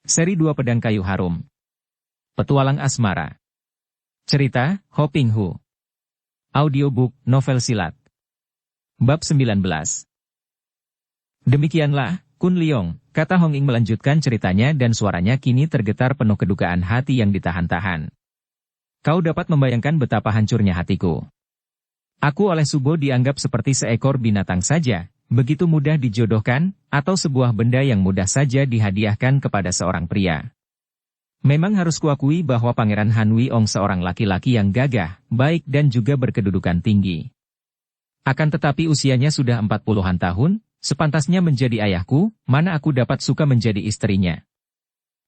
Seri 2 Pedang Kayu Harum. Petualang Asmara. Cerita, Ho Ping Hu. Audiobook, novel silat. Bab 19. Demikianlah, Kun Leong, kata Hong Ing melanjutkan ceritanya dan suaranya kini tergetar penuh kedukaan hati yang ditahan-tahan. Kau dapat membayangkan betapa hancurnya hatiku. Aku oleh Subo dianggap seperti seekor binatang saja, begitu mudah dijodohkan, atau sebuah benda yang mudah saja dihadiahkan kepada seorang pria. Memang harus kuakui bahwa Pangeran Han Wei Ong seorang laki-laki yang gagah, baik dan juga berkedudukan tinggi. Akan tetapi usianya sudah 40-an tahun, sepantasnya menjadi ayahku, mana aku dapat suka menjadi istrinya.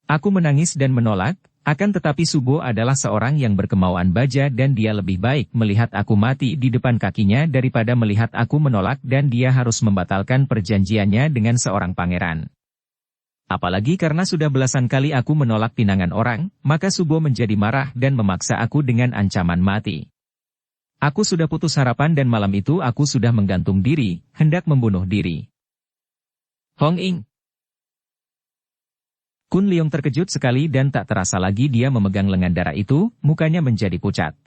Aku menangis dan menolak, akan tetapi Subo adalah seorang yang berkemauan baja dan dia lebih baik melihat aku mati di depan kakinya daripada melihat aku menolak dan dia harus membatalkan perjanjiannya dengan seorang pangeran. Apalagi karena sudah belasan kali aku menolak pinangan orang, maka Subo menjadi marah dan memaksa aku dengan ancaman mati. Aku sudah putus harapan dan malam itu aku sudah menggantung diri, hendak membunuh diri. Hong Ing. Kun Leong terkejut sekali dan tak terasa lagi dia memegang lengan darah itu, mukanya menjadi pucat.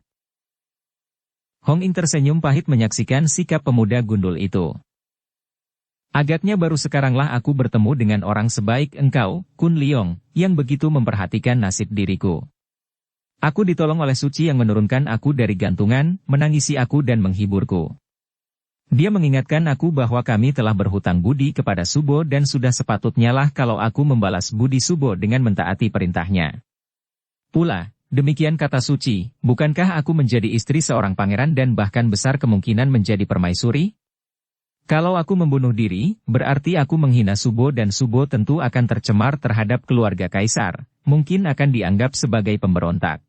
Hong Ing tersenyum pahit menyaksikan sikap pemuda gundul itu. Agaknya baru sekaranglah aku bertemu dengan orang sebaik engkau, Kun Leong, yang begitu memperhatikan nasib diriku. Aku ditolong oleh Suci yang menurunkan aku dari gantungan, menangisi aku dan menghiburku. Dia mengingatkan aku bahwa kami telah berhutang budi kepada Subo dan sudah sepatutnya lah kalau aku membalas budi Subo dengan mentaati perintahnya. Pula, demikian kata Suci, bukankah aku menjadi istri seorang pangeran dan bahkan besar kemungkinan menjadi permaisuri? Kalau aku membunuh diri, berarti aku menghina Subo dan Subo tentu akan tercemar terhadap keluarga kaisar, mungkin akan dianggap sebagai pemberontak.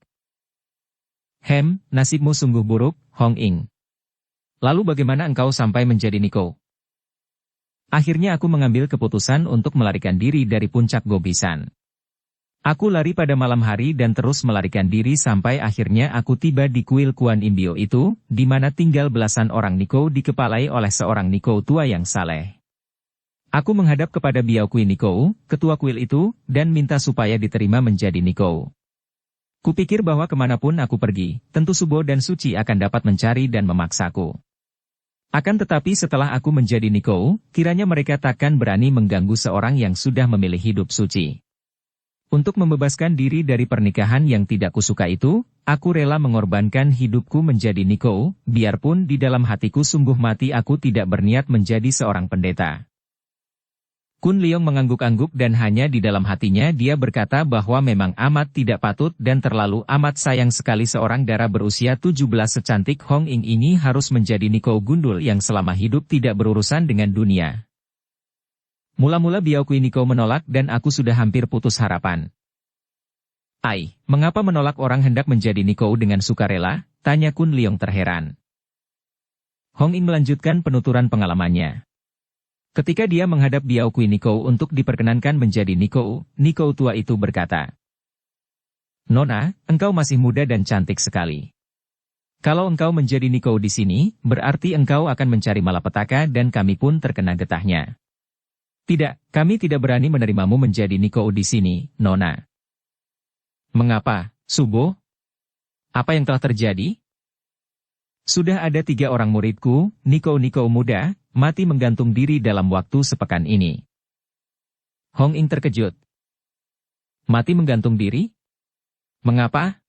Nasibmu sungguh buruk, Hong Ing. Lalu bagaimana engkau sampai menjadi Niko? Akhirnya aku mengambil keputusan untuk melarikan diri dari puncak Gobisan. Aku lari pada malam hari dan terus melarikan diri sampai akhirnya aku tiba di kuil Kuan Im Bio itu, di mana tinggal belasan orang Niko dikepalai oleh seorang Niko tua yang saleh. Aku menghadap kepada Biao Kui Niko, ketua kuil itu, dan minta supaya diterima menjadi Niko. Kupikir bahwa kemanapun aku pergi, tentu Subo dan Suci akan dapat mencari dan memaksaku. Akan tetapi setelah aku menjadi Niko, kiranya mereka takkan berani mengganggu seorang yang sudah memilih hidup suci. Untuk membebaskan diri dari pernikahan yang tidak kusuka itu, aku rela mengorbankan hidupku menjadi Niko, biarpun di dalam hatiku sungguh mati aku tidak berniat menjadi seorang pendeta. Kun Leong mengangguk-angguk dan hanya di dalam hatinya dia berkata bahwa memang amat tidak patut dan terlalu amat sayang sekali seorang dara berusia 17 secantik Hong Ing ini harus menjadi Niko gundul yang selama hidup tidak berurusan dengan dunia. Mula-mula Biao Kui Niko menolak dan aku sudah hampir putus harapan. Mengapa menolak orang hendak menjadi Niko dengan sukarela? Tanya Kun Leong terheran. Hong Ing melanjutkan penuturan pengalamannya. Ketika dia menghadap Biao Kui Niko untuk diperkenankan menjadi Niko, Niko tua itu berkata, "Nona, engkau masih muda dan cantik sekali. Kalau engkau menjadi Niko di sini, berarti engkau akan mencari malapetaka dan kami pun terkena getahnya. Tidak, kami tidak berani menerimamu menjadi Niko di sini, Nona." Mengapa, Subo? Apa yang telah terjadi? Sudah ada 3 orang muridku, Niko-Niko muda, mati menggantung diri dalam waktu sepekan ini. Hong Ing terkejut. Mati menggantung diri? Mengapa?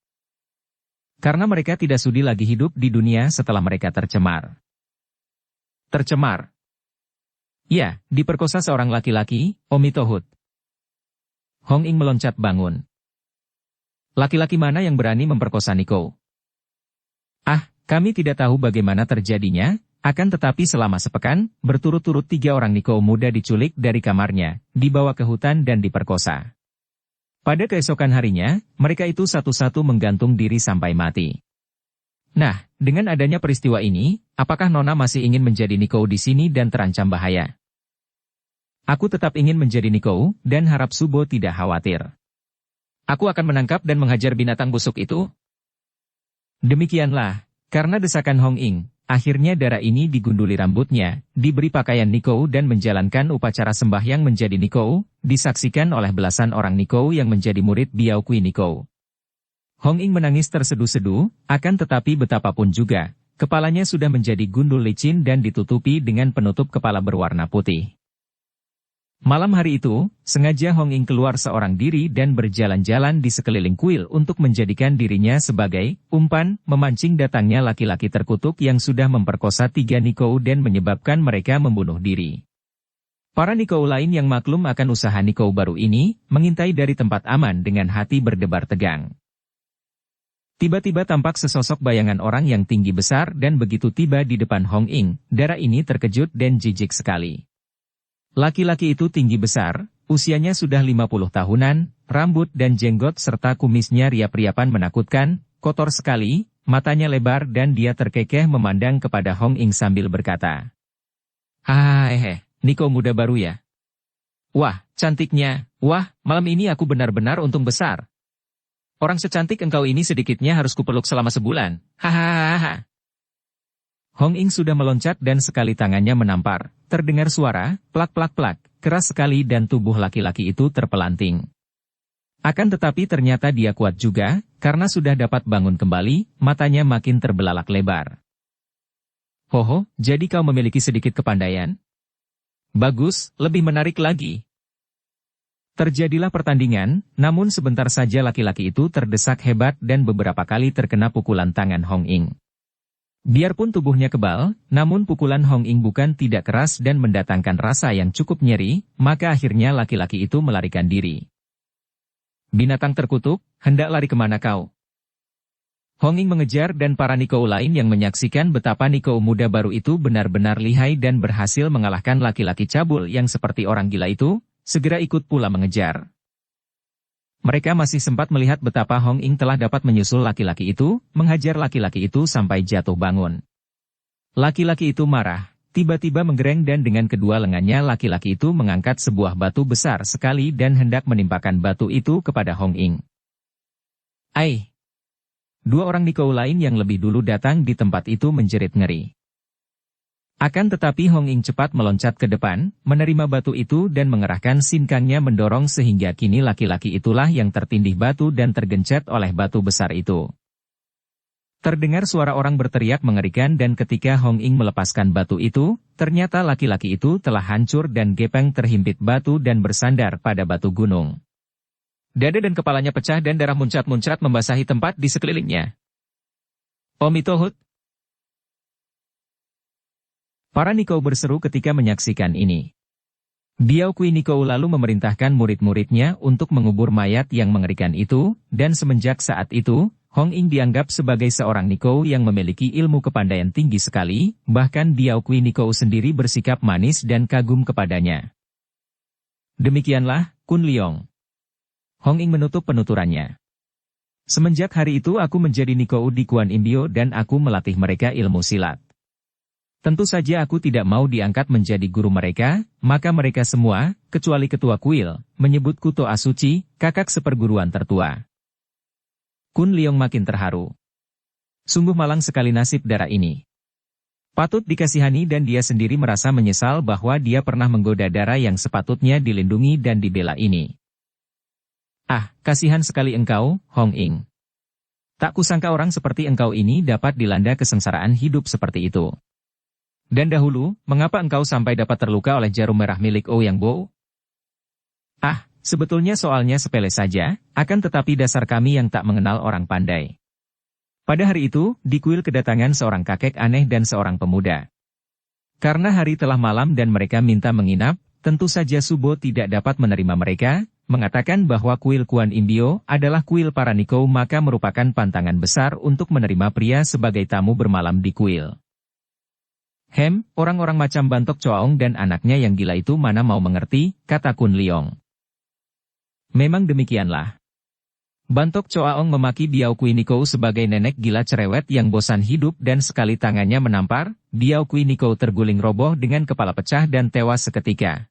Karena mereka tidak sudi lagi hidup di dunia setelah mereka tercemar. Tercemar? Ya, diperkosa seorang laki-laki, Omitohut. Hong Ing meloncat bangun. Laki-laki mana yang berani memperkosa Niko? Kami tidak tahu bagaimana terjadinya, akan tetapi selama sepekan, berturut-turut 3 orang Niko muda diculik dari kamarnya, dibawa ke hutan dan diperkosa. Pada keesokan harinya, mereka itu satu-satu menggantung diri sampai mati. Nah, dengan adanya peristiwa ini, apakah Nona masih ingin menjadi Niko di sini dan terancam bahaya? Aku tetap ingin menjadi Niko, dan harap Subo tidak khawatir. Aku akan menangkap dan menghajar binatang busuk itu. Demikianlah, karena desakan Hong Ing, akhirnya darah ini digunduli rambutnya, diberi pakaian Nikou dan menjalankan upacara sembahyang menjadi Nikou, disaksikan oleh belasan orang Nikou yang menjadi murid Biao Kui Nikou. Hong Ying menangis terseduh-seduh, akan tetapi betapapun juga, kepalanya sudah menjadi gundul licin dan ditutupi dengan penutup kepala berwarna putih. Malam hari itu, sengaja Hong Ying keluar seorang diri dan berjalan-jalan di sekeliling kuil untuk menjadikan dirinya sebagai umpan, memancing datangnya laki-laki terkutuk yang sudah memperkosa 3 Nikou dan menyebabkan mereka membunuh diri. Para Nikou lain yang maklum akan usaha Nikou baru ini, mengintai dari tempat aman dengan hati berdebar tegang. Tiba-tiba tampak sesosok bayangan orang yang tinggi besar dan begitu tiba di depan Hong Ying, darah ini terkejut dan jijik sekali. Laki-laki itu tinggi besar, usianya sudah 50 tahunan, rambut dan jenggot serta kumisnya riap-riapan menakutkan, kotor sekali, matanya lebar dan dia terkekeh memandang kepada Hong Ying sambil berkata, "Hahaha, Nikou muda baru ya? Wah, cantiknya, wah, malam ini aku benar-benar untung besar. Orang secantik engkau ini sedikitnya harus kupeluk selama sebulan, hahaha." Hong Ying sudah meloncat dan sekali tangannya menampar, terdengar suara, plak-plak-plak, keras sekali dan tubuh laki-laki itu terpelanting. Akan tetapi ternyata dia kuat juga, karena sudah dapat bangun kembali, matanya makin terbelalak lebar. "Hoho, jadi kau memiliki sedikit kepandaian? Bagus, lebih menarik lagi." Terjadilah pertandingan, namun sebentar saja laki-laki itu terdesak hebat dan beberapa kali terkena pukulan tangan Hong Ying. Biarpun tubuhnya kebal, namun pukulan Hong Ying bukan tidak keras dan mendatangkan rasa yang cukup nyeri, maka akhirnya laki-laki itu melarikan diri. "Binatang terkutuk, hendak lari kemana kau?" Hong Ying mengejar dan para Nikou lain yang menyaksikan betapa Nikou muda baru itu benar-benar lihai dan berhasil mengalahkan laki-laki cabul yang seperti orang gila itu, segera ikut pula mengejar. Mereka masih sempat melihat betapa Hong Ying telah dapat menyusul laki-laki itu, menghajar laki-laki itu sampai jatuh bangun. Laki-laki itu marah, tiba-tiba menggereng dan dengan kedua lengannya laki-laki itu mengangkat sebuah batu besar sekali dan hendak menimpakan batu itu kepada Hong Ying. "Ai!" Dua orang Nikou lain yang lebih dulu datang di tempat itu menjerit ngeri. Akan tetapi Hong Ying cepat meloncat ke depan, menerima batu itu dan mengerahkan sinkangnya mendorong sehingga kini laki-laki itulah yang tertindih batu dan tergencet oleh batu besar itu. Terdengar suara orang berteriak mengerikan dan ketika Hong Ying melepaskan batu itu, ternyata laki-laki itu telah hancur dan gepeng terhimpit batu dan bersandar pada batu gunung. Dada dan kepalanya pecah dan darah muncrat-muncrat membasahi tempat di sekelilingnya. "Omitohut!" Para Nikou berseru ketika menyaksikan ini. Biao Kui Nikou lalu memerintahkan murid-muridnya untuk mengubur mayat yang mengerikan itu, dan semenjak saat itu, Hong Ying dianggap sebagai seorang Nikou yang memiliki ilmu kepandaian tinggi sekali, bahkan Biao Kui Nikou sendiri bersikap manis dan kagum kepadanya. Demikianlah, Kun Liong. Hong Ying menutup penuturannya. Semenjak hari itu aku menjadi Nikou di Kuan Yin Biao dan aku melatih mereka ilmu silat. Tentu saja aku tidak mau diangkat menjadi guru mereka, maka mereka semua, kecuali ketua kuil, menyebutku Toa Suci, kakak seperguruan tertua. Kun Liong makin terharu. Sungguh malang sekali nasib darah ini. Patut dikasihani dan dia sendiri merasa menyesal bahwa dia pernah menggoda darah yang sepatutnya dilindungi dan dibela ini. "Ah, kasihan sekali engkau, Hong Ying. Tak kusangka orang seperti engkau ini dapat dilanda kesengsaraan hidup seperti itu. Dan dahulu, mengapa engkau sampai dapat terluka oleh jarum merah milik Ouyang Bo?" "Ah, sebetulnya soalnya sepele saja, akan tetapi dasar kami yang tak mengenal orang pandai. Pada hari itu, di kuil kedatangan seorang kakek aneh dan seorang pemuda. Karena hari telah malam dan mereka minta menginap, tentu saja Subo tidak dapat menerima mereka, mengatakan bahwa kuil Kuan Yin Biao adalah kuil para Nikou maka merupakan pantangan besar untuk menerima pria sebagai tamu bermalam di kuil. Orang-orang macam Bantok Choaong dan anaknya yang gila itu mana mau mengerti," kata Kun Liong. Memang demikianlah. Bantok Choaong memaki Biao Kui Nikou sebagai nenek gila cerewet yang bosan hidup dan sekali tangannya menampar, Biao Kui Nikou terguling roboh dengan kepala pecah dan tewas seketika.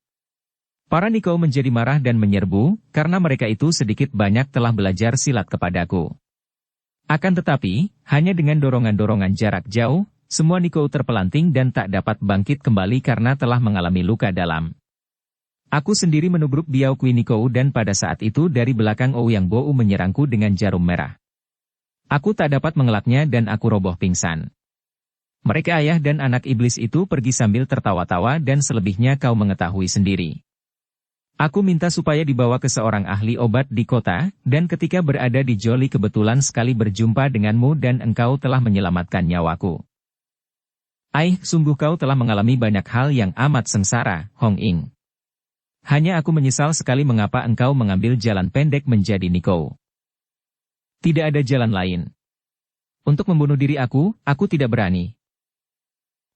Para Nikou menjadi marah dan menyerbu, karena mereka itu sedikit banyak telah belajar silat kepadaku. Akan tetapi, hanya dengan dorongan-dorongan jarak jauh, semua Nikou terpelanting dan tak dapat bangkit kembali karena telah mengalami luka dalam. Aku sendiri menubruk Biao Kui Nikou dan pada saat itu dari belakang Ouyang Bo menyerangku dengan jarum merah. Aku tak dapat mengelaknya dan aku roboh pingsan. Mereka ayah dan anak iblis itu pergi sambil tertawa-tawa dan selebihnya kau mengetahui sendiri. Aku minta supaya dibawa ke seorang ahli obat di kota, dan ketika berada di Joli kebetulan sekali berjumpa denganmu dan engkau telah menyelamatkan nyawaku. Sungguh kau telah mengalami banyak hal yang amat sengsara, Hong Ying. Hanya aku menyesal sekali mengapa engkau mengambil jalan pendek menjadi Nikou. Tidak ada jalan lain. Untuk membunuh diri aku tidak berani.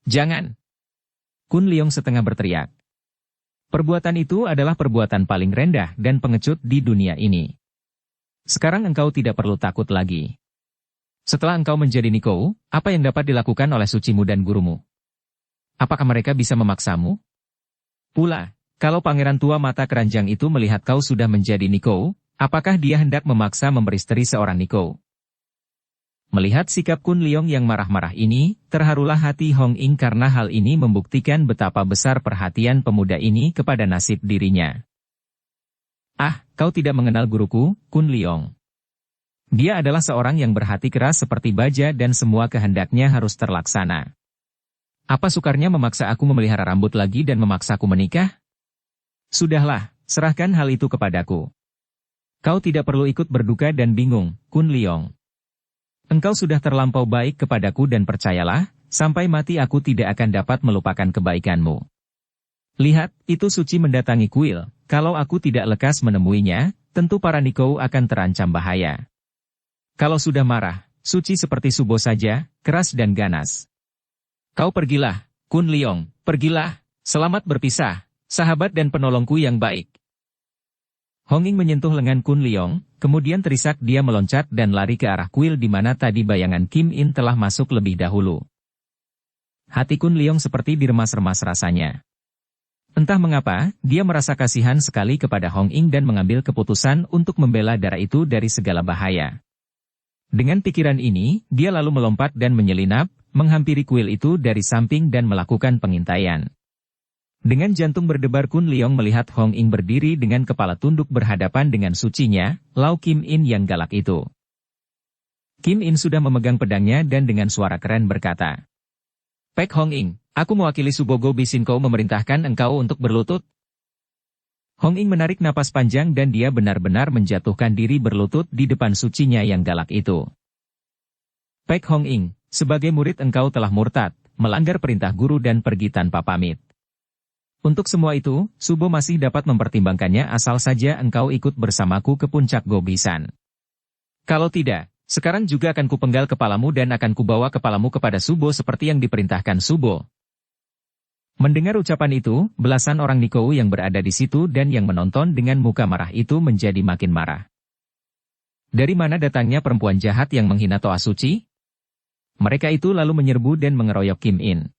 Jangan! Kun Leong setengah berteriak. Perbuatan itu adalah perbuatan paling rendah dan pengecut di dunia ini. Sekarang engkau tidak perlu takut lagi. Setelah engkau menjadi Nikou, apa yang dapat dilakukan oleh sucimu dan gurumu? Apakah mereka bisa memaksamu? Pula, kalau pangeran tua mata keranjang itu melihat kau sudah menjadi Nikou, apakah dia hendak memaksa memperistri seorang Nikou? Melihat sikap Kun Leong yang marah-marah ini, terharulah hati Hong Ying karena hal ini membuktikan betapa besar perhatian pemuda ini kepada nasib dirinya. Kau tidak mengenal guruku, Kun Leong. Dia adalah seorang yang berhati keras seperti baja dan semua kehendaknya harus terlaksana. Apa sukarnya memaksa aku memelihara rambut lagi dan memaksaku menikah? Sudahlah, serahkan hal itu kepadaku. Kau tidak perlu ikut berduka dan bingung, Kun Leong. Engkau sudah terlampau baik kepadaku dan percayalah, sampai mati aku tidak akan dapat melupakan kebaikanmu. Lihat, itu Suci mendatangi kuil, kalau aku tidak lekas menemuinya, tentu para Nikou akan terancam bahaya. Kalau sudah marah, Suci seperti Subo saja, keras dan ganas. Kau pergilah, Kun Leong, pergilah, selamat berpisah, sahabat dan penolongku yang baik. Hong Ying menyentuh lengan Kun Leong, kemudian terisak dia meloncat dan lari ke arah kuil di mana tadi bayangan Kim In telah masuk lebih dahulu. Hati Kun Leong seperti diremas-remas rasanya. Entah mengapa, dia merasa kasihan sekali kepada Hong Ying dan mengambil keputusan untuk membela darah itu dari segala bahaya. Dengan pikiran ini, dia lalu melompat dan menyelinap, menghampiri kuil itu dari samping dan melakukan pengintaian. Dengan jantung berdebar Kun Leong melihat Hong Ying berdiri dengan kepala tunduk berhadapan dengan sucinya, Lau Kim In yang galak itu. Kim In sudah memegang pedangnya dan dengan suara keren berkata, Pek Hong Ying, aku mewakili Subogo Bisinkou memerintahkan engkau untuk berlutut. Hong Ying menarik napas panjang dan dia benar-benar menjatuhkan diri berlutut di depan sucinya yang galak itu. Pek Hong Ying, sebagai murid engkau telah murtad, melanggar perintah guru dan pergi tanpa pamit. Untuk semua itu, Subo masih dapat mempertimbangkannya asal saja engkau ikut bersamaku ke puncak Gobisan. Kalau tidak, sekarang juga akan kupenggal kepalamu dan akan kubawa kepalamu kepada Subo seperti yang diperintahkan Subo. Mendengar ucapan itu, belasan orang Nikou yang berada di situ dan yang menonton dengan muka marah itu menjadi makin marah. Dari mana datangnya perempuan jahat yang menghina Toa Suci? Mereka itu lalu menyerbu dan mengeroyok Kim In.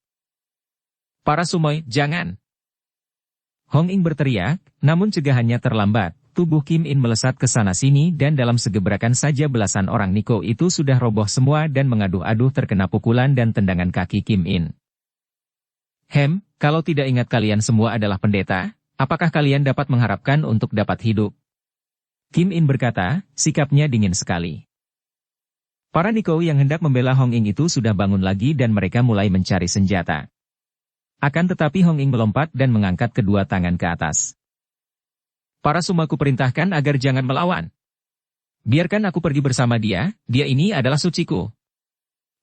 Para Sumoy, jangan! Hong Ying berteriak, namun cegahannya terlambat, tubuh Kim In melesat ke sana-sini dan dalam segebrakan saja belasan orang Nikou itu sudah roboh semua dan mengaduh-aduh terkena pukulan dan tendangan kaki Kim In. Kalau tidak ingat kalian semua adalah pendeta, apakah kalian dapat mengharapkan untuk dapat hidup? Kim In berkata, sikapnya dingin sekali. Para Nikou yang hendak membela Hong Ying itu sudah bangun lagi dan mereka mulai mencari senjata. Akan tetapi Hong Ying melompat dan mengangkat kedua tangan ke atas. Para sumaku perintahkan agar jangan melawan. Biarkan aku pergi bersama dia ini adalah suciku.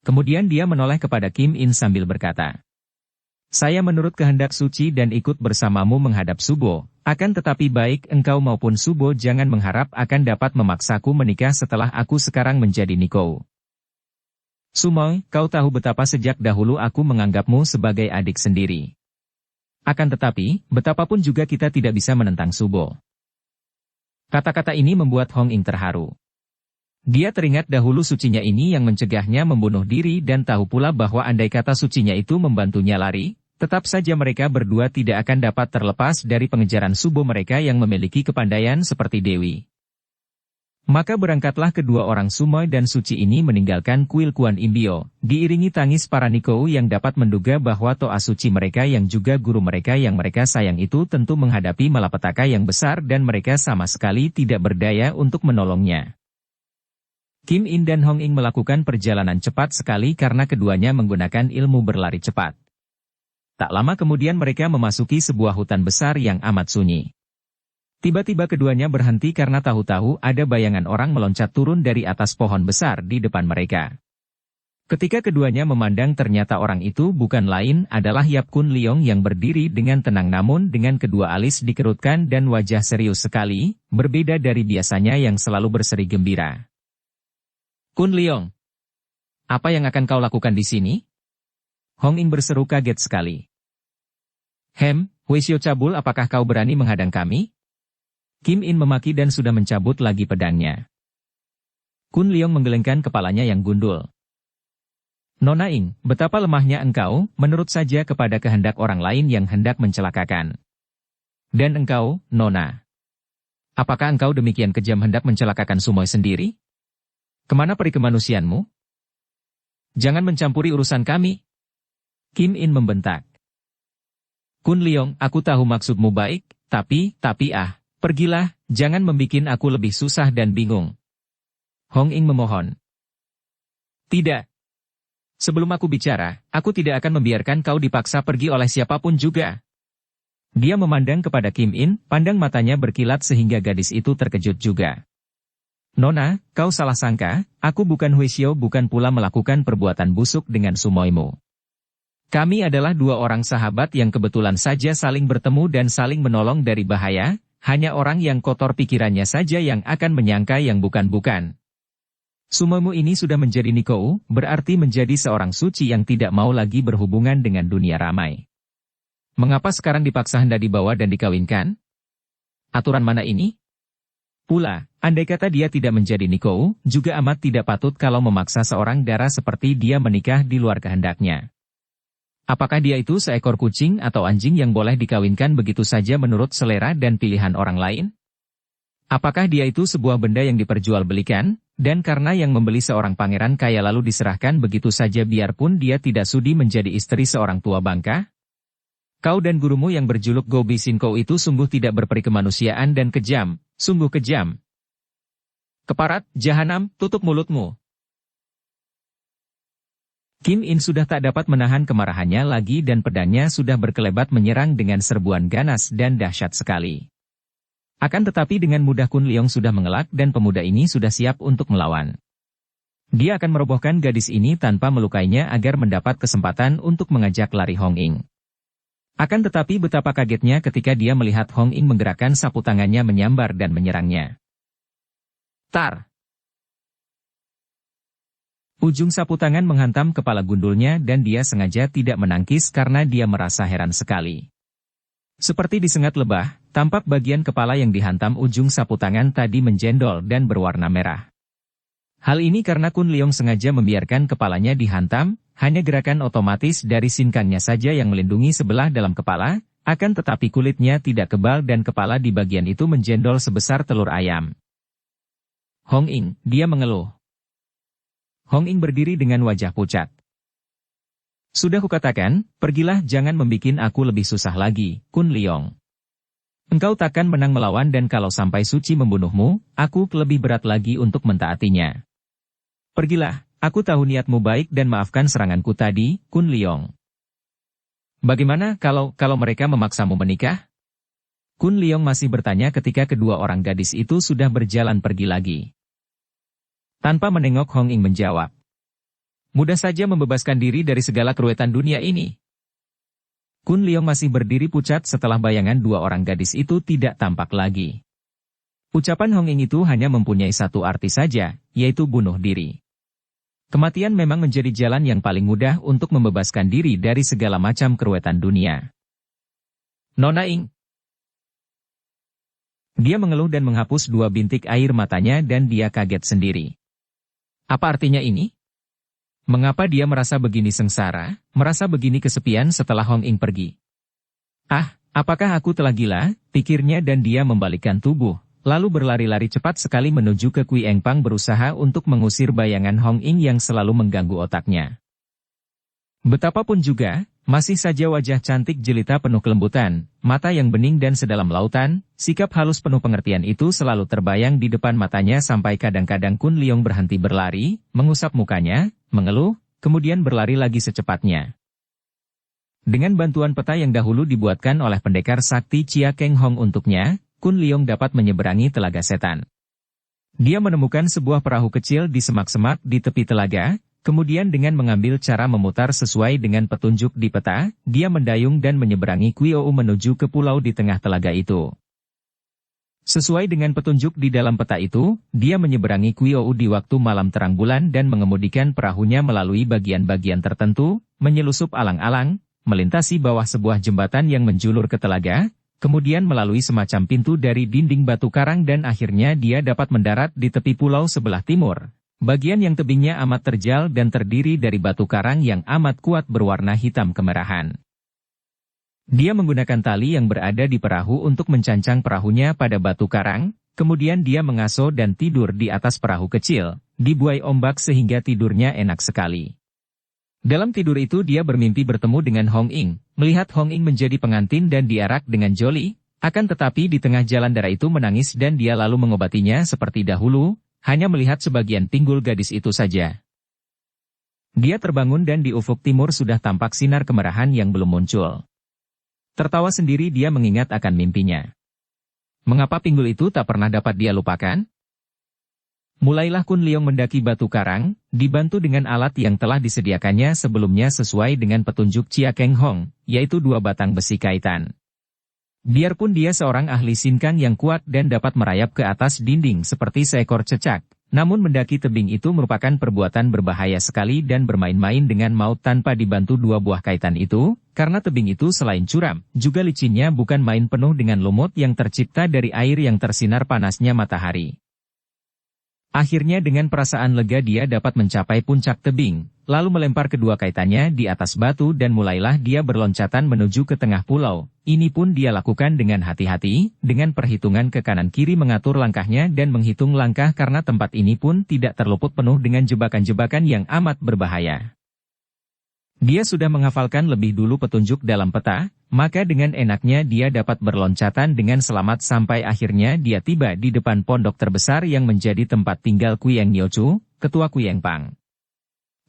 Kemudian dia menoleh kepada Kim In sambil berkata, Saya menurut kehendak suci dan ikut bersamamu menghadap Subo, akan tetapi baik engkau maupun Subo jangan mengharap akan dapat memaksaku menikah setelah aku sekarang menjadi Nikou. Sumoy, kau tahu betapa sejak dahulu aku menganggapmu sebagai adik sendiri. Akan tetapi, betapapun juga kita tidak bisa menentang Subo. Kata-kata ini membuat Hong Ying terharu. Dia teringat dahulu sucinya ini yang mencegahnya membunuh diri dan tahu pula bahwa andai kata sucinya itu membantunya lari, tetap saja mereka berdua tidak akan dapat terlepas dari pengejaran Subo mereka yang memiliki kepandaian seperti Dewi. Maka berangkatlah kedua orang Sumoy dan suci ini meninggalkan kuil Kuan Imbio, diiringi tangis para Nikou yang dapat menduga bahwa toa suci mereka yang juga guru mereka yang mereka sayang itu tentu menghadapi malapetaka yang besar dan mereka sama sekali tidak berdaya untuk menolongnya. Kim In dan Hong Ing melakukan perjalanan cepat sekali karena keduanya menggunakan ilmu berlari cepat. Tak lama kemudian mereka memasuki sebuah hutan besar yang amat sunyi. Tiba-tiba keduanya berhenti karena tahu-tahu ada bayangan orang meloncat turun dari atas pohon besar di depan mereka. Ketika keduanya memandang ternyata orang itu bukan lain adalah Yap Kun Leong yang berdiri dengan tenang namun dengan kedua alis dikerutkan dan wajah serius sekali, berbeda dari biasanya yang selalu berseri gembira. Kun Leong, apa yang akan kau lakukan di sini? Hong Ing berseru kaget sekali. Huisyo cabul, apakah kau berani menghadang kami? Kim In memaki dan sudah mencabut lagi pedangnya. Kun Leong menggelengkan kepalanya yang gundul. Nona Ing, betapa lemahnya engkau, menurut saja kepada kehendak orang lain yang hendak mencelakakan. Dan engkau, Nona. Apakah engkau demikian kejam hendak mencelakakan Sumoy sendiri? Kemana peri kemanusiaanmu? Jangan mencampuri urusan kami. Kim In membentak. Kun Leong, aku tahu maksudmu baik, tapi pergilah, jangan membikin aku lebih susah dan bingung. Hong Ing memohon. Tidak. Sebelum aku bicara, aku tidak akan membiarkan kau dipaksa pergi oleh siapapun juga. Dia memandang kepada Kim In, pandang matanya berkilat sehingga gadis itu terkejut juga. Nona, kau salah sangka, aku bukan Huisyo bukan pula melakukan perbuatan busuk dengan Sumoymu. Kami adalah dua orang sahabat yang kebetulan saja saling bertemu dan saling menolong dari bahaya. Hanya orang yang kotor pikirannya saja yang akan menyangka yang bukan-bukan. Sumoymu ini sudah menjadi Nikou, berarti menjadi seorang suci yang tidak mau lagi berhubungan dengan dunia ramai. Mengapa sekarang dipaksa hendak dibawa dan dikawinkan? Aturan mana ini? Pula, andai kata dia tidak menjadi Nikou, juga amat tidak patut kalau memaksa seorang dara seperti dia menikah di luar kehendaknya. Apakah dia itu seekor kucing atau anjing yang boleh dikawinkan begitu saja menurut selera dan pilihan orang lain? Apakah dia itu sebuah benda yang diperjualbelikan, dan karena yang membeli seorang pangeran kaya lalu diserahkan begitu saja biarpun dia tidak sudi menjadi istri seorang tua bangka? Kau dan gurumu yang berjuluk Go Bi Sin Kou itu sungguh tidak berperi kemanusiaan dan kejam, sungguh kejam. Keparat, jahanam, tutup mulutmu. Kim In sudah tak dapat menahan kemarahannya lagi dan pedangnya sudah berkelebat menyerang dengan serbuan ganas dan dahsyat sekali. Akan tetapi dengan mudah Kun Leong sudah mengelak dan pemuda ini sudah siap untuk melawan. Dia akan merobohkan gadis ini tanpa melukainya agar mendapat kesempatan untuk mengajak lari Hong Ing. Akan tetapi betapa kagetnya ketika dia melihat Hong Ing menggerakkan sapu tangannya menyambar dan menyerangnya. Tar! Ujung sapu tangan menghantam kepala gundulnya dan dia sengaja tidak menangkis karena dia merasa heran sekali. Seperti disengat lebah, tampak bagian kepala yang dihantam ujung sapu tangan tadi menjendol dan berwarna merah. Hal ini karena Kun Leong sengaja membiarkan kepalanya dihantam, hanya gerakan otomatis dari sinkangnya saja yang melindungi sebelah dalam kepala, akan tetapi kulitnya tidak kebal dan kepala di bagian itu menjendol sebesar telur ayam. Hong Ing, dia mengeluh. Hong Ing berdiri dengan wajah pucat. Sudah kukatakan, pergilah jangan membikin aku lebih susah lagi, Kun Leong. Engkau takkan menang melawan dan kalau sampai suci membunuhmu, aku lebih berat lagi untuk mentaatinya. Pergilah, aku tahu niatmu baik dan maafkan seranganku tadi, Kun Leong. Bagaimana kalau mereka memaksamu menikah? Kun Leong masih bertanya ketika kedua orang gadis itu sudah berjalan pergi lagi. Tanpa menengok Hong Ing menjawab. Mudah saja membebaskan diri dari segala keruwetan dunia ini. Kun Leong masih berdiri pucat setelah bayangan dua orang gadis itu tidak tampak lagi. Ucapan Hong Ing itu hanya mempunyai satu arti saja, yaitu bunuh diri. Kematian memang menjadi jalan yang paling mudah untuk membebaskan diri dari segala macam keruwetan dunia. Nona Ing. Dia mengeluh dan menghapus dua bintik air matanya dan dia kaget sendiri. Apa artinya ini? Mengapa dia merasa begini sengsara, merasa begini kesepian setelah Hong Ing pergi? Ah, apakah aku telah gila, pikirnya dan dia membalikkan tubuh, lalu berlari-lari cepat sekali menuju ke Kui Engpang berusaha untuk mengusir bayangan Hong Ying yang selalu mengganggu otaknya. Betapapun juga, masih saja wajah cantik jelita penuh kelembutan, mata yang bening dan sedalam lautan, sikap halus penuh pengertian itu selalu terbayang di depan matanya sampai kadang-kadang Kun Leong berhenti berlari, mengusap mukanya, mengeluh, kemudian berlari lagi secepatnya. Dengan bantuan peta yang dahulu dibuatkan oleh pendekar sakti Chia Keng Hong untuknya, Kun Leong dapat menyeberangi Telaga Setan. Dia menemukan sebuah perahu kecil di semak-semak di tepi telaga, kemudian dengan mengambil cara memutar sesuai dengan petunjuk di peta, dia mendayung dan menyeberangi Kuiou menuju ke pulau di tengah telaga itu. Sesuai dengan petunjuk di dalam peta itu, dia menyeberangi Kuiou di waktu malam terang bulan dan mengemudikan perahunya melalui bagian-bagian tertentu, menyelusup alang-alang, melintasi bawah sebuah jembatan yang menjulur ke telaga, kemudian melalui semacam pintu dari dinding batu karang dan akhirnya dia dapat mendarat di tepi pulau sebelah timur. Bagian yang tebingnya amat terjal dan terdiri dari batu karang yang amat kuat berwarna hitam kemerahan. Dia menggunakan tali yang berada di perahu untuk mencancang perahunya pada batu karang, kemudian dia mengaso dan tidur di atas perahu kecil, dibuai ombak sehingga tidurnya enak sekali. Dalam tidur itu dia bermimpi bertemu dengan Hong Ying, melihat Hong Ying menjadi pengantin dan diarak dengan joli, akan tetapi di tengah jalan darah itu menangis dan dia lalu mengobatinya seperti dahulu, hanya melihat sebagian pinggul gadis itu saja. Dia terbangun dan di ufuk timur sudah tampak sinar kemerahan yang belum muncul. Tertawa sendiri dia mengingat akan mimpinya. Mengapa pinggul itu tak pernah dapat dia lupakan? Mulailah Kun Leong mendaki batu karang, dibantu dengan alat yang telah disediakannya sebelumnya sesuai dengan petunjuk Chia Keng Hong, yaitu 2 batang besi kaitan. Biarpun dia seorang ahli sinkang yang kuat dan dapat merayap ke atas dinding seperti seekor cecak, namun mendaki tebing itu merupakan perbuatan berbahaya sekali dan bermain-main dengan maut tanpa dibantu 2 buah kaitan itu, karena tebing itu selain curam, juga licinnya bukan main penuh dengan lumut yang tercipta dari air yang tersinar panasnya matahari. Akhirnya dengan perasaan lega dia dapat mencapai puncak tebing, lalu melempar kedua kaitannya di atas batu dan mulailah dia berloncatan menuju ke tengah pulau. Ini pun dia lakukan dengan hati-hati, dengan perhitungan ke kanan kiri mengatur langkahnya dan menghitung langkah karena tempat ini pun tidak terluput penuh dengan jebakan-jebakan yang amat berbahaya. Dia sudah menghafalkan lebih dulu petunjuk dalam peta, maka dengan enaknya dia dapat berloncatan dengan selamat sampai akhirnya dia tiba di depan pondok terbesar yang menjadi tempat tinggal Kuyeng Niochu, ketua Kuyeng Pang.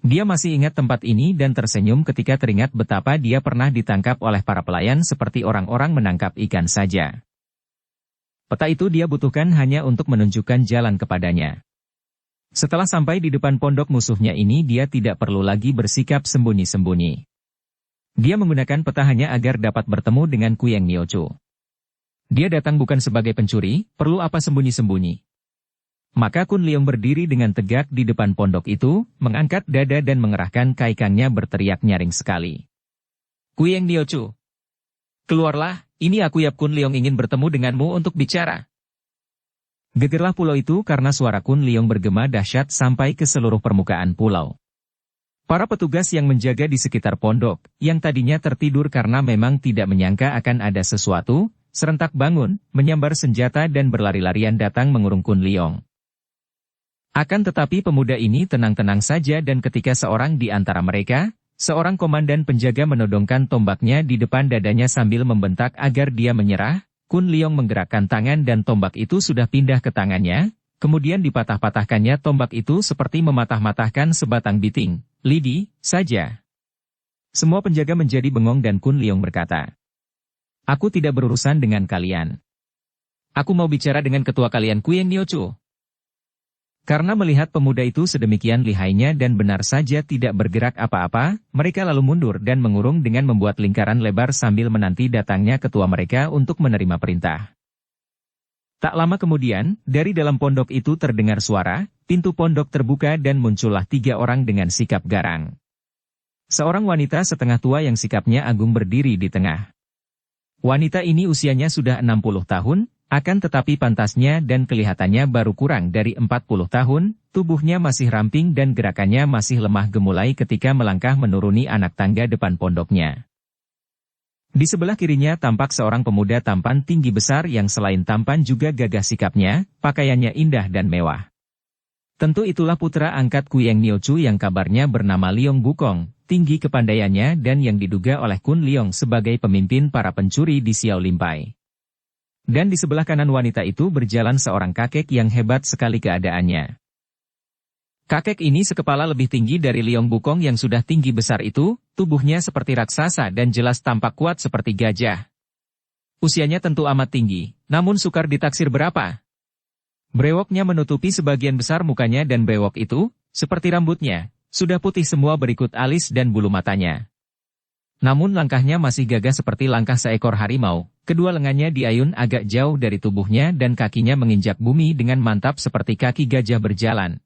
Dia masih ingat tempat ini dan tersenyum ketika teringat betapa dia pernah ditangkap oleh para pelayan seperti orang-orang menangkap ikan saja. Peta itu dia butuhkan hanya untuk menunjukkan jalan kepadanya. Setelah sampai di depan pondok musuhnya ini dia tidak perlu lagi bersikap sembunyi-sembunyi. Dia menggunakan peta hanya agar dapat bertemu dengan Kuyeng Niochu. Dia datang bukan sebagai pencuri, perlu apa sembunyi-sembunyi. Maka Kun Leong berdiri dengan tegak di depan pondok itu, mengangkat dada dan mengerahkan kaikangnya berteriak nyaring sekali. Kuyeng Niochu, keluarlah, ini aku Yap Kun Leong ingin bertemu denganmu untuk bicara. Gegerlah pulau itu karena suara Kun Leong bergema dahsyat sampai ke seluruh permukaan pulau. Para petugas yang menjaga di sekitar pondok, yang tadinya tertidur karena memang tidak menyangka akan ada sesuatu, serentak bangun, menyambar senjata dan berlari-larian datang mengurung Kun Leong. Akan tetapi pemuda ini tenang-tenang saja dan ketika seorang di antara mereka, seorang komandan penjaga menodongkan tombaknya di depan dadanya sambil membentak agar dia menyerah, Kun Leong menggerakkan tangan dan tombak itu sudah pindah ke tangannya, kemudian dipatah-patahkannya tombak itu seperti mematah-matahkan sebatang biting, lidi, saja. Semua penjaga menjadi bengong dan Kun Leong berkata, "Aku tidak berurusan dengan kalian. Aku mau bicara dengan ketua kalian Kuyeng Niochu." Karena melihat pemuda itu sedemikian lihainya dan benar saja tidak bergerak apa-apa, mereka lalu mundur dan mengurung dengan membuat lingkaran lebar sambil menanti datangnya ketua mereka untuk menerima perintah. Tak lama kemudian, dari dalam pondok itu terdengar suara, pintu pondok terbuka dan muncullah 3 orang dengan sikap garang. Seorang wanita setengah tua yang sikapnya agung berdiri di tengah. Wanita ini usianya sudah 60 tahun, akan tetapi pantasnya dan kelihatannya baru kurang dari 40 tahun, tubuhnya masih ramping dan gerakannya masih lemah gemulai ketika melangkah menuruni anak tangga depan pondoknya. Di sebelah kirinya tampak seorang pemuda tampan tinggi besar yang selain tampan juga gagah sikapnya, pakaiannya indah dan mewah. Tentu itulah putra angkat Kuyeng Niochu yang kabarnya bernama Liong Bukong, tinggi kepandaiannya dan yang diduga oleh Kun Liong sebagai pemimpin para pencuri di Xiao Limpai. Dan di sebelah kanan wanita itu berjalan seorang kakek yang hebat sekali keadaannya. Kakek ini sekepala lebih tinggi dari Liong Bukong yang sudah tinggi besar itu, tubuhnya seperti raksasa dan jelas tampak kuat seperti gajah. Usianya tentu amat tinggi, namun sukar ditaksir berapa. Brewoknya menutupi sebagian besar mukanya dan brewok itu, seperti rambutnya, sudah putih semua berikut alis dan bulu matanya. Namun langkahnya masih gagah seperti langkah seekor harimau, kedua lengannya diayun agak jauh dari tubuhnya dan kakinya menginjak bumi dengan mantap seperti kaki gajah berjalan.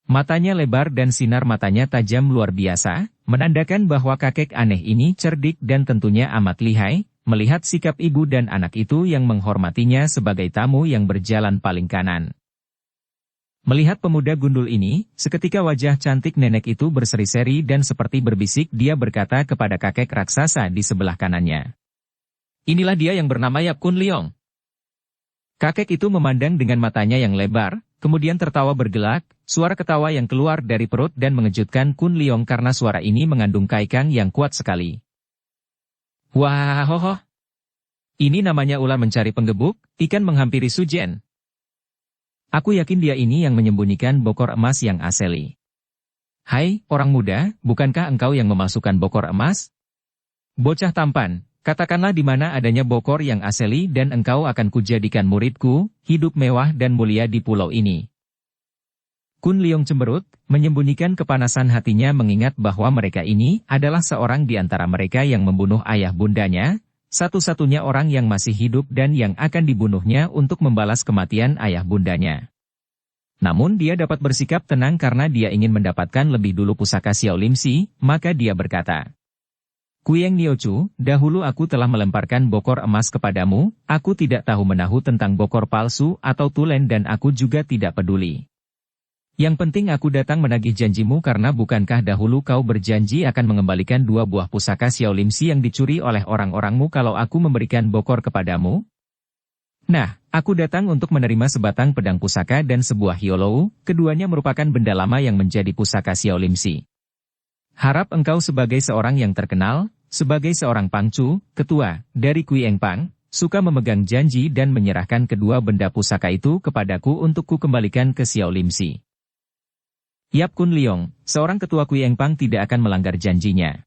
Matanya lebar dan sinar matanya tajam luar biasa, menandakan bahwa kakek aneh ini cerdik dan tentunya amat lihai, melihat sikap ibu dan anak itu yang menghormatinya sebagai tamu yang berjalan paling kanan. Melihat pemuda gundul ini, seketika wajah cantik nenek itu berseri-seri dan seperti berbisik dia berkata kepada kakek raksasa di sebelah kanannya. Inilah dia yang bernama Yap Kun Liong. Kakek itu memandang dengan matanya yang lebar, kemudian tertawa bergelak, suara ketawa yang keluar dari perut dan mengejutkan Kun Liong karena suara ini mengandung kaikang yang kuat sekali. Wah, hoho. Ini namanya ular mencari penggebuk, ikan menghampiri Sujen. Aku yakin dia ini yang menyembunyikan bokor emas yang asli. Hai, orang muda, bukankah engkau yang memasukkan bokor emas? Bocah tampan, katakanlah di mana adanya bokor yang asli dan engkau akan kujadikan muridku, hidup mewah dan mulia di pulau ini. Kun Liong cemberut, menyembunyikan kepanasan hatinya mengingat bahwa mereka ini adalah seorang di antara mereka yang membunuh ayah bundanya, satu-satunya orang yang masih hidup dan yang akan dibunuhnya untuk membalas kematian ayah bundanya. Namun dia dapat bersikap tenang karena dia ingin mendapatkan lebih dulu pusaka Xiao Limsi, maka dia berkata, Kuyeng Niochu, dahulu aku telah melemparkan bokor emas kepadamu, aku tidak tahu menahu tentang bokor palsu atau tulen dan aku juga tidak peduli. Yang penting aku datang menagih janjimu karena bukankah dahulu kau berjanji akan mengembalikan 2 buah pusaka Xiao Limsi yang dicuri oleh orang-orangmu kalau aku memberikan bokor kepadamu? Nah, aku datang untuk menerima sebatang pedang pusaka dan sebuah hiolou, keduanya merupakan benda lama yang menjadi pusaka Xiao Limsi. Harap engkau sebagai seorang yang terkenal, sebagai seorang pangcu, ketua, dari Kui Engpang, suka memegang janji dan menyerahkan kedua benda pusaka itu kepadaku untuk ku kembalikan ke Xiao Limsi. Yap Kun Liong, seorang ketua Kui Engpang tidak akan melanggar janjinya.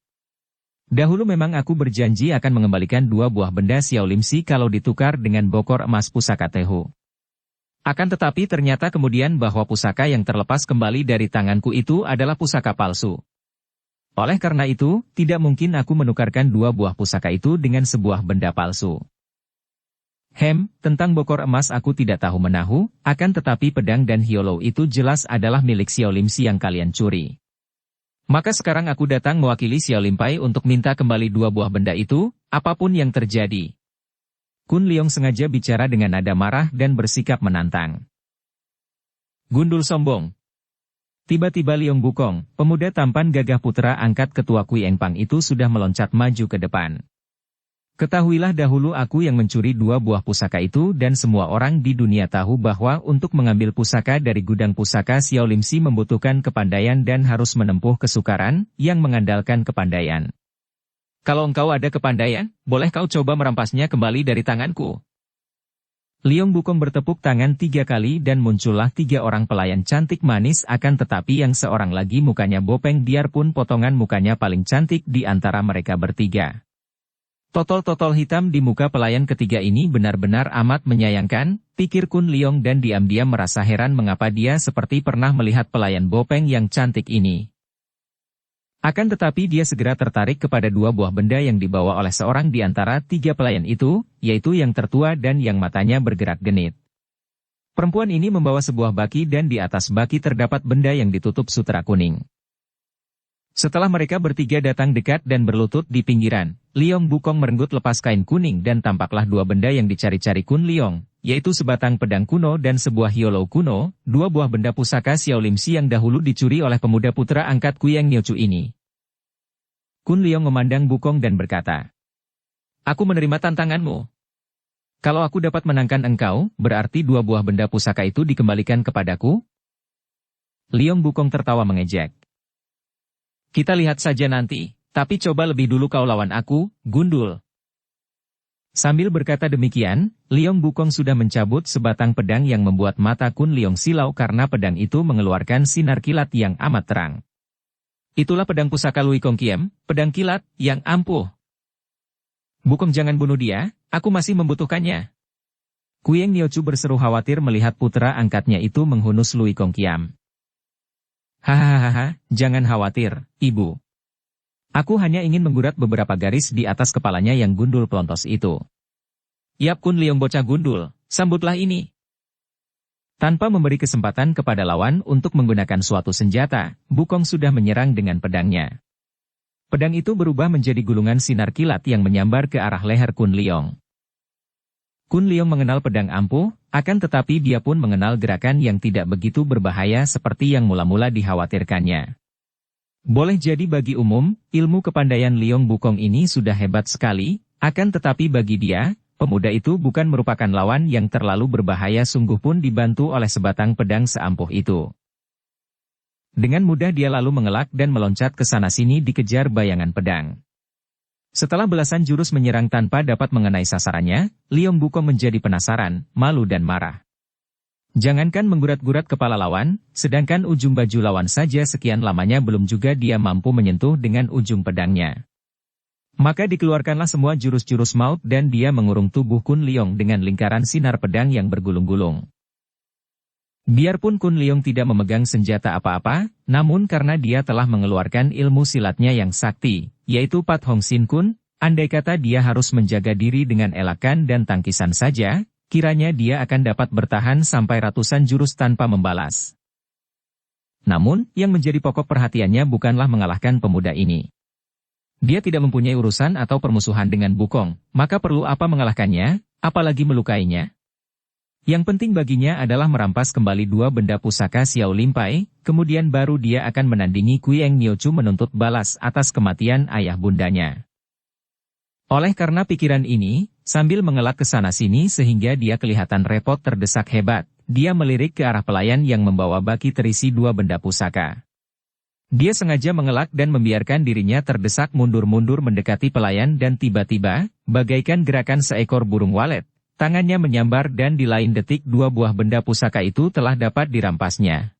Dahulu memang aku berjanji akan mengembalikan 2 buah benda Xiao Limsi kalau ditukar dengan bokor emas pusaka Tehu. Akan tetapi ternyata kemudian bahwa pusaka yang terlepas kembali dari tanganku itu adalah pusaka palsu. Oleh karena itu, tidak mungkin aku menukarkan 2 buah pusaka itu dengan sebuah benda palsu. Tentang bokor emas aku tidak tahu menahu, akan tetapi pedang dan hiolou itu jelas adalah milik Xiao Limsi yang kalian curi. Maka sekarang aku datang mewakili Xiao Limpai untuk minta kembali 2 buah benda itu, apapun yang terjadi. Kun Liong sengaja bicara dengan nada marah dan bersikap menantang. Gundul sombong. Tiba-tiba Liong Bukong, pemuda tampan gagah putra angkat ketua Kui Engpang itu sudah meloncat maju ke depan. Ketahuilah dahulu aku yang mencuri 2 buah pusaka itu dan semua orang di dunia tahu bahwa untuk mengambil pusaka dari gudang pusaka Xiao Limsi membutuhkan kepandaian dan harus menempuh kesukaran yang mengandalkan kepandaian. Kalau engkau ada kepandaian, boleh kau coba merampasnya kembali dari tanganku. Liong Bukong bertepuk tangan 3 kali dan muncullah 3 orang pelayan cantik manis akan tetapi yang seorang lagi mukanya bopeng biarpun potongan mukanya paling cantik di antara mereka bertiga. Totol-totol hitam di muka pelayan ketiga ini benar-benar amat menyayangkan, pikir Kun Liong dan diam-diam merasa heran mengapa dia seperti pernah melihat pelayan bopeng yang cantik ini. Akan tetapi dia segera tertarik kepada 2 buah benda yang dibawa oleh seorang di antara 3 pelayan itu, yaitu yang tertua dan yang matanya bergerak genit. Perempuan ini membawa sebuah baki dan di atas baki terdapat benda yang ditutup sutra kuning. Setelah mereka bertiga datang dekat dan berlutut di pinggiran, Liong Bukong merenggut lepas kain kuning dan tampaklah 2 benda yang dicari-cari Kun Liong, yaitu sebatang pedang kuno dan sebuah hiolou kuno, 2 buah benda pusaka Xiao Limsi yang dahulu dicuri oleh pemuda putra angkat Kuyeng Niochu ini. Kun Liong memandang Bukong dan berkata, Aku menerima tantanganmu. Kalau aku dapat menangkan engkau, berarti 2 buah benda pusaka itu dikembalikan kepadaku? Liong Bukong tertawa mengejek. Kita lihat saja nanti, tapi coba lebih dulu kau lawan aku, Gundul. Sambil berkata demikian, Liong Bukong sudah mencabut sebatang pedang yang membuat mata Kun Liong silau karena pedang itu mengeluarkan sinar kilat yang amat terang. Itulah pedang pusaka Lui Kong Kiem, pedang kilat, yang ampuh. Bukong jangan bunuh dia, aku masih membutuhkannya. Kuyeng Niochu berseru khawatir melihat putra angkatnya itu menghunus Lui Kong Kiem. Hahaha, jangan khawatir, ibu. Aku hanya ingin menggurat beberapa garis di atas kepalanya yang gundul pelontos itu. Yap Kun Liong bocah gundul, sambutlah ini. Tanpa memberi kesempatan kepada lawan untuk menggunakan suatu senjata, Bukong sudah menyerang dengan pedangnya. Pedang itu berubah menjadi gulungan sinar kilat yang menyambar ke arah leher Kun Liong. Kun Liong mengenal pedang ampuh, akan tetapi dia pun mengenal gerakan yang tidak begitu berbahaya seperti yang mula-mula dikhawatirkannya. Boleh jadi bagi umum, ilmu kepandaian Liong Bukong ini sudah hebat sekali, akan tetapi bagi dia, pemuda itu bukan merupakan lawan yang terlalu berbahaya sungguh pun dibantu oleh sebatang pedang seampuh itu. Dengan mudah dia lalu mengelak dan meloncat ke sana-sini dikejar bayangan pedang. Setelah belasan jurus menyerang tanpa dapat mengenai sasarannya, Liong Bukong menjadi penasaran, malu dan marah. Jangankan menggurat-gurat kepala lawan, sedangkan ujung baju lawan saja sekian lamanya belum juga dia mampu menyentuh dengan ujung pedangnya. Maka dikeluarkanlah semua jurus-jurus maut dan dia mengurung tubuh Kun Liong dengan lingkaran sinar pedang yang bergulung-gulung. Biarpun Kun Liong tidak memegang senjata apa-apa, namun karena dia telah mengeluarkan ilmu silatnya yang sakti, yaitu Pat Hong Sin Kun, andai kata dia harus menjaga diri dengan elakan dan tangkisan saja, kiranya dia akan dapat bertahan sampai ratusan jurus tanpa membalas. Namun, yang menjadi pokok perhatiannya bukanlah mengalahkan pemuda ini. Dia tidak mempunyai urusan atau permusuhan dengan Bukong, maka perlu apa mengalahkannya, apalagi melukainya. Yang penting baginya adalah merampas kembali 2 benda pusaka Xiao Limpai, kemudian baru dia akan menandingi Kuyeng Niochu menuntut balas atas kematian ayah bundanya. Oleh karena pikiran ini, sambil mengelak ke sana-sini sehingga dia kelihatan repot terdesak hebat, dia melirik ke arah pelayan yang membawa baki terisi 2 benda pusaka. Dia sengaja mengelak dan membiarkan dirinya terdesak mundur-mundur mendekati pelayan dan tiba-tiba, bagaikan gerakan seekor burung walet, tangannya menyambar dan di lain detik 2 buah benda pusaka itu telah dapat dirampasnya.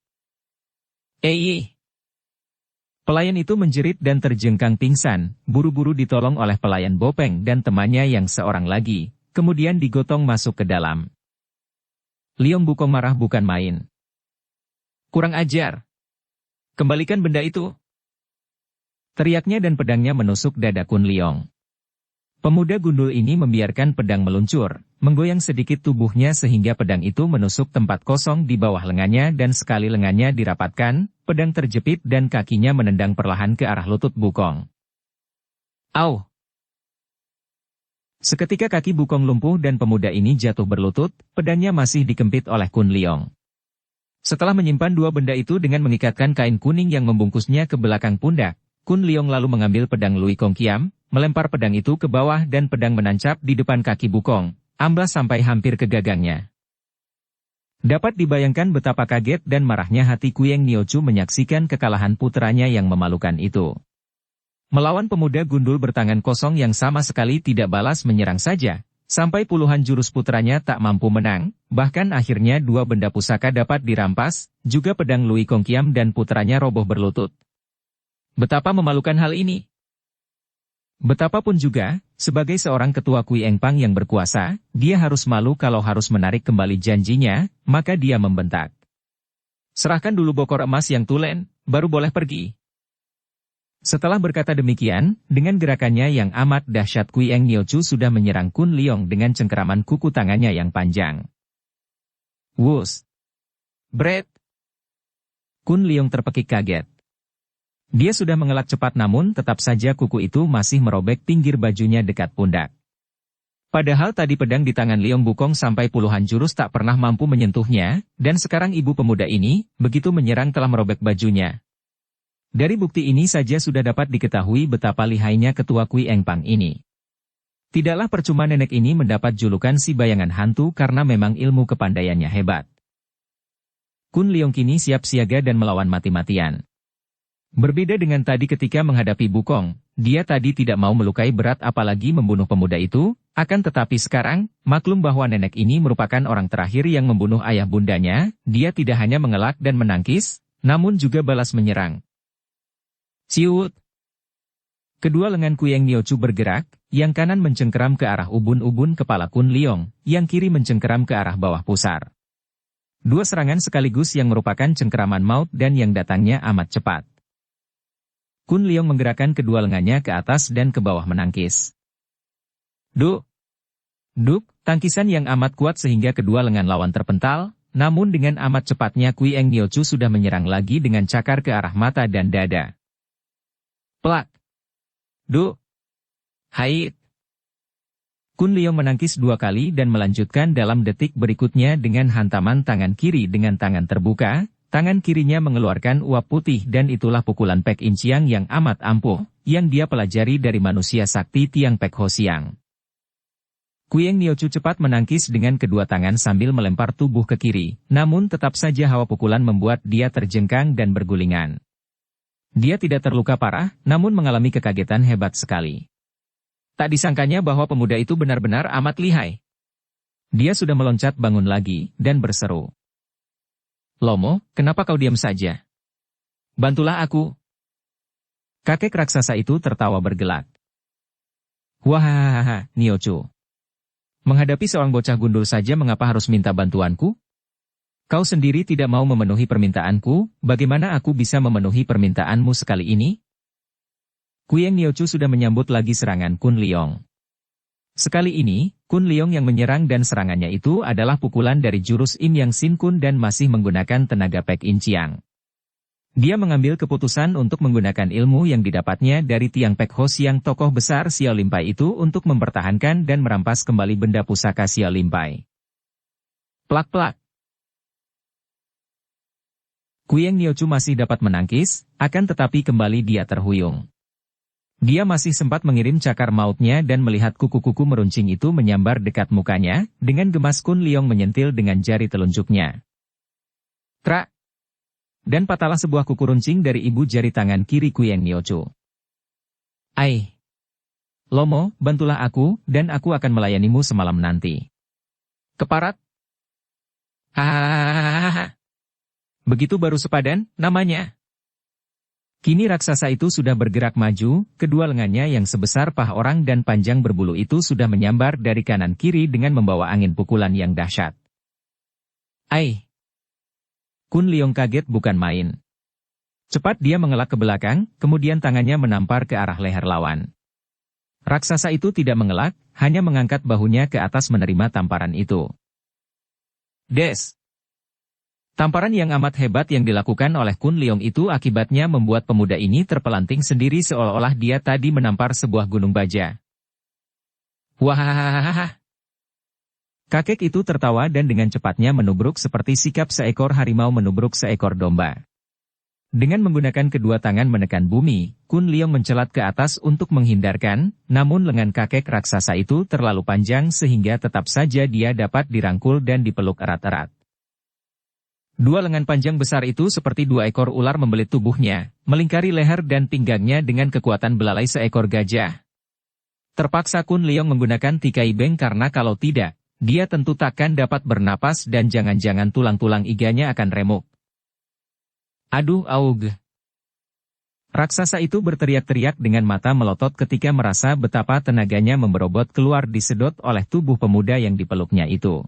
Pelayan itu menjerit dan terjengkang pingsan, buru-buru ditolong oleh pelayan Bopeng dan temannya yang seorang lagi, kemudian digotong masuk ke dalam. Liong Bukong marah bukan main. Kurang ajar. Kembalikan benda itu. Teriaknya dan pedangnya menusuk dada Kun Liong. Pemuda gundul ini membiarkan pedang meluncur, menggoyang sedikit tubuhnya sehingga pedang itu menusuk tempat kosong di bawah lengannya dan sekali lengannya dirapatkan, pedang terjepit dan kakinya menendang perlahan ke arah lutut Bukong. Au! Seketika kaki Bukong lumpuh dan pemuda ini jatuh berlutut, pedangnya masih dikempit oleh Kun Liong. Setelah menyimpan 2 benda itu dengan mengikatkan kain kuning yang membungkusnya ke belakang pundak, Kun Liong lalu mengambil pedang Lui Kong Kiam, melempar pedang itu ke bawah dan pedang menancap di depan kaki Bukong, amblas sampai hampir ke gagangnya. Dapat dibayangkan betapa kaget dan marahnya hati Kuyeng Niochu menyaksikan kekalahan putranya yang memalukan itu. Melawan pemuda gundul bertangan kosong yang sama sekali tidak balas menyerang saja, sampai puluhan jurus putranya tak mampu menang, bahkan akhirnya 2 benda pusaka dapat dirampas, juga pedang Lui Kong Kiam dan putranya roboh berlutut. Betapa memalukan hal ini. Betapapun juga, sebagai seorang ketua Kui Engpang yang berkuasa, dia harus malu kalau harus menarik kembali janjinya, maka dia membentak. Serahkan dulu bokor emas yang tulen, baru boleh pergi. Setelah berkata demikian, dengan gerakannya yang amat dahsyat Kuyeng Niochu sudah menyerang Kun Liong dengan cengkeraman kuku tangannya yang panjang. Wus! Bret! Kun Liong terpekik kaget. Dia sudah mengelak cepat namun tetap saja kuku itu masih merobek pinggir bajunya dekat pundak. Padahal tadi pedang di tangan Liong Bukong sampai puluhan jurus tak pernah mampu menyentuhnya, dan sekarang ibu pemuda ini, begitu menyerang telah merobek bajunya. Dari bukti ini saja sudah dapat diketahui betapa lihainya ketua Kui Engpang ini. Tidaklah percuma nenek ini mendapat julukan si bayangan hantu karena memang ilmu kepandaiannya hebat. Kun Leong kini siap siaga dan melawan mati-matian. Berbeda dengan tadi ketika menghadapi Bukong, dia tadi tidak mau melukai berat apalagi membunuh pemuda itu, akan tetapi sekarang, maklum bahwa nenek ini merupakan orang terakhir yang membunuh ayah bundanya, dia tidak hanya mengelak dan menangkis, namun juga balas menyerang. Ciut! Kedua lengan Kuyeng Niochu bergerak, yang kanan mencengkeram ke arah ubun-ubun kepala Kun Leong, yang kiri mencengkeram ke arah bawah pusar. Dua serangan sekaligus yang merupakan cengkeraman maut dan yang datangnya amat cepat. Kun Leong menggerakkan kedua lengannya ke atas dan ke bawah menangkis. Duk! Duk, tangkisan yang amat kuat sehingga kedua lengan lawan terpental, namun dengan amat cepatnya Kuyeng Niochu sudah menyerang lagi dengan cakar ke arah mata dan dada. Plak! Duk! Hait! Kun Leong menangkis dua kali dan melanjutkan dalam detik berikutnya dengan hantaman tangan kiri dengan tangan terbuka, tangan kirinya mengeluarkan uap putih dan itulah pukulan Pek In Chiang yang amat ampuh, yang dia pelajari dari manusia sakti Tiang Pek Ho Siang. Kuyeng Niochu cepat menangkis dengan kedua tangan sambil melempar tubuh ke kiri, namun tetap saja hawa pukulan membuat dia terjengkang dan bergulingan. Dia tidak terluka parah, namun mengalami kekagetan hebat sekali. Tak disangkanya bahwa pemuda itu benar-benar amat lihai. Dia sudah meloncat bangun lagi, dan berseru. Lomo, kenapa kau diam saja? Bantulah aku. Kakek raksasa itu tertawa bergelak. Wahahaha, Niochu. Menghadapi seorang bocah gundul saja mengapa harus minta bantuanku? Kau sendiri tidak mau memenuhi permintaanku, bagaimana aku bisa memenuhi permintaanmu sekali ini? Kuyeng Niochu sudah menyambut lagi serangan Kun Leong. Sekali ini, Kun Leong yang menyerang dan serangannya itu adalah pukulan dari jurus Im Yang Sin Kun dan masih menggunakan tenaga Pek In Chiang. Dia mengambil keputusan untuk menggunakan ilmu yang didapatnya dari Tiang Pek Ho Siang tokoh besar Xiao Limpai itu untuk mempertahankan dan merampas kembali benda pusaka Xiao Limpai. Plak-plak. Kuyeng Niochu masih dapat menangkis, akan tetapi kembali dia terhuyung. Dia masih sempat mengirim cakar mautnya dan melihat kuku-kuku meruncing itu menyambar dekat mukanya, dengan gemas Kun Leong menyentil dengan jari telunjuknya. Krak! Dan patahlah sebuah kuku runcing dari ibu jari tangan kiri Kuyeng Niochu. Ai! Lomo, bantulah aku, dan aku akan melayanimu semalam nanti. Keparat! Hahaha! Begitu baru sepadan, namanya. Kini raksasa itu sudah bergerak maju, kedua lengannya yang sebesar paha orang dan panjang berbulu itu sudah menyambar dari kanan kiri dengan membawa angin pukulan yang dahsyat. Ai! Kun Leong kaget bukan main. Cepat dia mengelak ke belakang, kemudian tangannya menampar ke arah leher lawan. Raksasa itu tidak mengelak, hanya mengangkat bahunya ke atas menerima tamparan itu. Des! Tamparan yang amat hebat yang dilakukan oleh Kun Leong itu akibatnya membuat pemuda ini terpelanting sendiri seolah-olah dia tadi menampar sebuah gunung baja. Wahahaha! Kakek itu tertawa dan dengan cepatnya menubruk seperti sikap seekor harimau menubruk seekor domba. Dengan menggunakan kedua tangan menekan bumi, Kun Leong mencelat ke atas untuk menghindarkan, namun lengan kakek raksasa itu terlalu panjang sehingga tetap saja dia dapat dirangkul dan dipeluk erat-erat. Dua lengan panjang besar itu seperti dua ekor ular membelit tubuhnya, melingkari leher dan pinggangnya dengan kekuatan belalai seekor gajah. Terpaksa Kun Leong menggunakan Tikai Beng karena kalau tidak, dia tentu takkan dapat bernapas dan jangan-jangan tulang-tulang iganya akan remuk. Aduh aug! Raksasa itu berteriak-teriak dengan mata melotot ketika merasa betapa tenaganya memberobot keluar disedot oleh tubuh pemuda yang dipeluknya itu.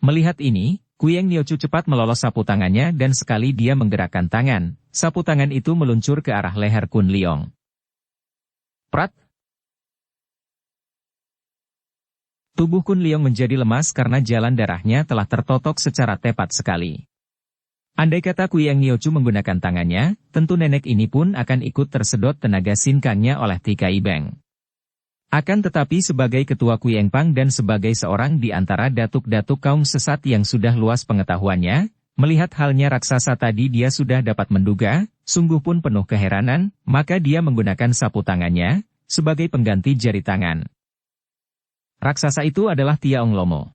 Melihat ini, Kuyeng Niochu cepat melolos sapu tangannya dan sekali dia menggerakkan tangan, sapu tangan itu meluncur ke arah leher Kun Leong. Prat! Tubuh Kun Leong menjadi lemas karena jalan darahnya telah tertotok secara tepat sekali. Andai kata Kuyeng Niochu menggunakan tangannya, tentu nenek ini pun akan ikut tersedot tenaga sinkangnya oleh Tikai Beng. Akan tetapi sebagai ketua Kuyeng Pang dan sebagai seorang di antara datuk-datuk kaum sesat yang sudah luas pengetahuannya, melihat halnya raksasa tadi dia sudah dapat menduga, sungguh pun penuh keheranan, maka dia menggunakan sapu tangannya, sebagai pengganti jari tangan, Raksasa itu adalah Tia Ong Lomo.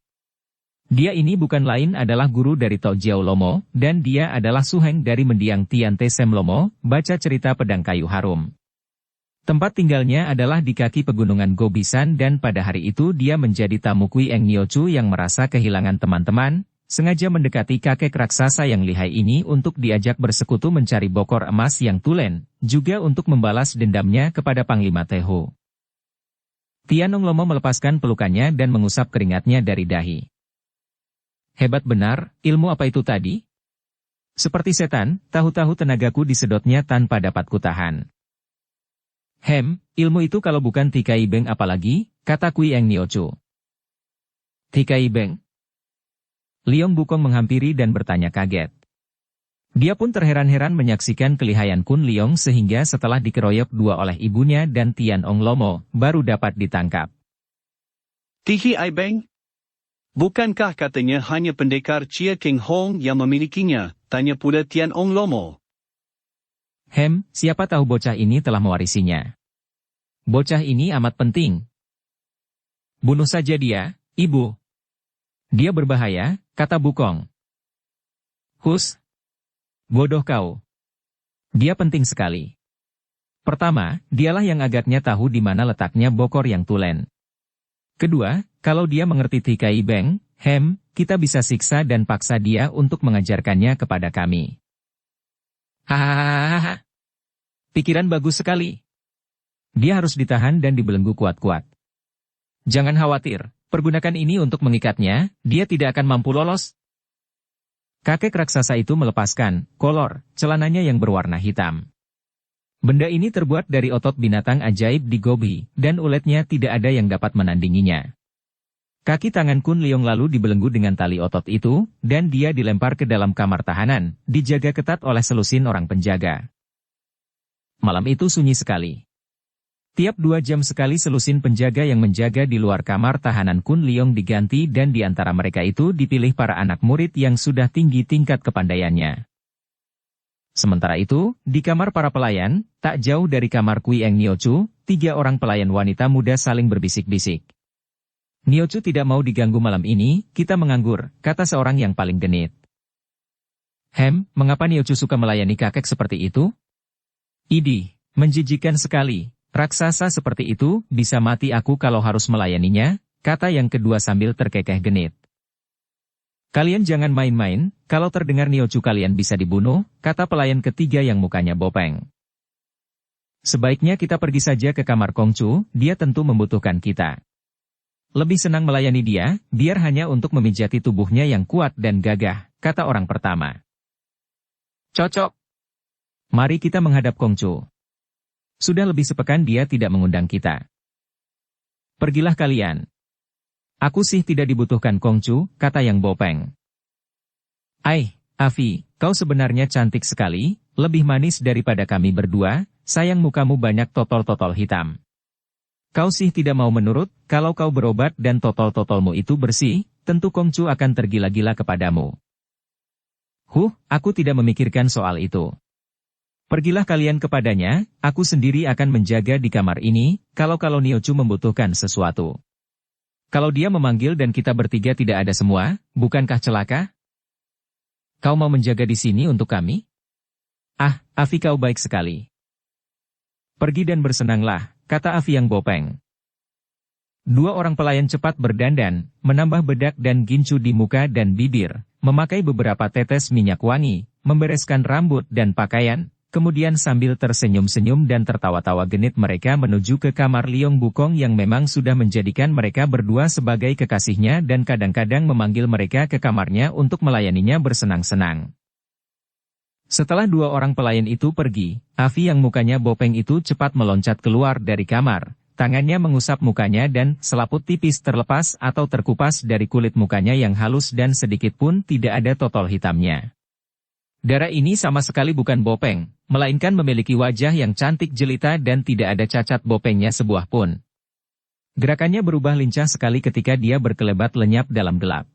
Dia ini bukan lain adalah guru dari Tok Jiao Lomo, dan dia adalah suheng dari mendiang Tian Te Sem Lomo, baca cerita pedang kayu harum. Tempat tinggalnya adalah di kaki pegunungan Gobisan dan pada hari itu dia menjadi tamu Kui Eng Niochu yang merasa kehilangan teman-teman, sengaja mendekati kakek raksasa yang lihai ini untuk diajak bersekutu mencari bokor emas yang tulen, juga untuk membalas dendamnya kepada Panglima Teho. Tian Ong Lomo melepaskan pelukannya dan mengusap keringatnya dari dahi. Hebat benar, ilmu apa itu tadi? Seperti setan, tahu-tahu tenagaku disedotnya tanpa dapat kutahan. Ilmu itu kalau bukan Tikai Beng apalagi, kata Kui Eng Niochu. Tikai Beng? Liong Bukong menghampiri dan bertanya kaget. Dia pun terheran-heran menyaksikan kelihayan Kun Liong sehingga setelah dikeroyok dua oleh ibunya dan Tian Ong Lomo, baru dapat ditangkap. Tikai Beng? Bukankah katanya hanya pendekar Chia King Hong yang memilikinya, tanya pula Tian Ong Lomo. Siapa tahu bocah ini telah mewarisinya. Bocah ini amat penting. Bunuh saja dia, ibu. Dia berbahaya, kata Bukong. Hus. Bodoh kau. Dia penting sekali. Pertama, dialah yang agaknya tahu di mana letaknya bokor yang tulen. Kedua, kalau dia mengerti Tikai Beng, kita bisa siksa dan paksa dia untuk mengajarkannya kepada kami. Hahaha. Pikiran bagus sekali. Dia harus ditahan dan dibelenggu kuat-kuat. Jangan khawatir, pergunakan ini untuk mengikatnya, dia tidak akan mampu lolos. Kakek raksasa itu melepaskan kolor celananya yang berwarna hitam. Benda ini terbuat dari otot binatang ajaib di Gobi, dan uletnya tidak ada yang dapat menandinginya. Kaki tangan Kun Liong lalu dibelenggu dengan tali otot itu, dan dia dilempar ke dalam kamar tahanan, dijaga ketat oleh selusin orang penjaga. Malam itu sunyi sekali. Tiap 2 jam sekali selusin penjaga yang menjaga di luar kamar tahanan Kun Liong diganti dan di antara mereka itu dipilih para anak murid yang sudah tinggi tingkat kepandaiannya. Sementara itu, di kamar para pelayan, tak jauh dari kamar Kui Eng Niochu, 3 orang pelayan wanita muda saling berbisik-bisik. Niochu tidak mau diganggu malam ini, kita menganggur, kata seorang yang paling genit. Mengapa Niochu suka melayani kakek seperti itu? Idih, menjijikan sekali, raksasa seperti itu, bisa mati aku kalau harus melayaninya, kata yang kedua sambil terkekeh genit. Kalian jangan main-main, kalau terdengar Niochu kalian bisa dibunuh, kata pelayan ketiga yang mukanya bopeng. Sebaiknya kita pergi saja ke kamar Kongcu, dia tentu membutuhkan kita. Lebih senang melayani dia, biar hanya untuk memijati tubuhnya yang kuat dan gagah, kata orang pertama. Cocok. Mari kita menghadap Kongcu. Sudah lebih sepekan dia tidak mengundang kita. Pergilah kalian. Aku sih tidak dibutuhkan Kongcu, kata yang bopeng. Afi, kau sebenarnya cantik sekali, lebih manis daripada kami berdua, sayang mukamu banyak totol-totol hitam. Kau sih tidak mau menurut, kalau kau berobat dan totol-totolmu itu bersih, tentu Kongcu akan tergila-gila kepadamu. Aku tidak memikirkan soal itu. Pergilah kalian kepadanya, aku sendiri akan menjaga di kamar ini, kalau Niochu membutuhkan sesuatu. Kalau dia memanggil dan kita bertiga tidak ada semua, bukankah celaka? Kau mau menjaga di sini untuk kami? Afi kau baik sekali. Pergi dan bersenanglah, kata Afi yang bopeng. 2 orang pelayan cepat berdandan, menambah bedak dan gincu di muka dan bibir, memakai beberapa tetes minyak wangi, membereskan rambut dan pakaian, kemudian sambil tersenyum-senyum dan tertawa-tawa genit mereka menuju ke kamar Liong Bukong yang memang sudah menjadikan mereka berdua sebagai kekasihnya dan kadang-kadang memanggil mereka ke kamarnya untuk melayaninya bersenang-senang. Setelah 2 orang pelayan itu pergi, Afi yang mukanya bopeng itu cepat meloncat keluar dari kamar, tangannya mengusap mukanya dan selaput tipis terlepas atau terkupas dari kulit mukanya yang halus dan sedikit pun tidak ada totol hitamnya. Darah ini sama sekali bukan bopeng, melainkan memiliki wajah yang cantik jelita dan tidak ada cacat bopengnya sebuah pun. Gerakannya berubah lincah sekali ketika dia berkelebat lenyap dalam gelap.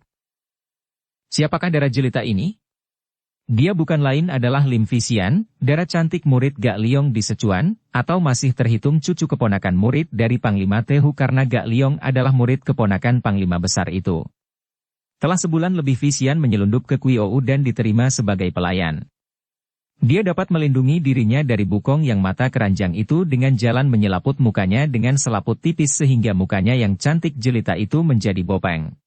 Siapakah darah jelita ini? Dia bukan lain adalah Lim Fisian, darah cantik murid Gak Liong di Sichuan, atau masih terhitung cucu keponakan murid dari Panglima Tehu karena Gak Liong adalah murid keponakan Panglima besar itu. Telah sebulan lebih Fisian menyelundup ke Qiou dan diterima sebagai pelayan. Dia dapat melindungi dirinya dari Bukong yang mata keranjang itu dengan jalan menyelaput mukanya dengan selaput tipis sehingga mukanya yang cantik jelita itu menjadi bopeng.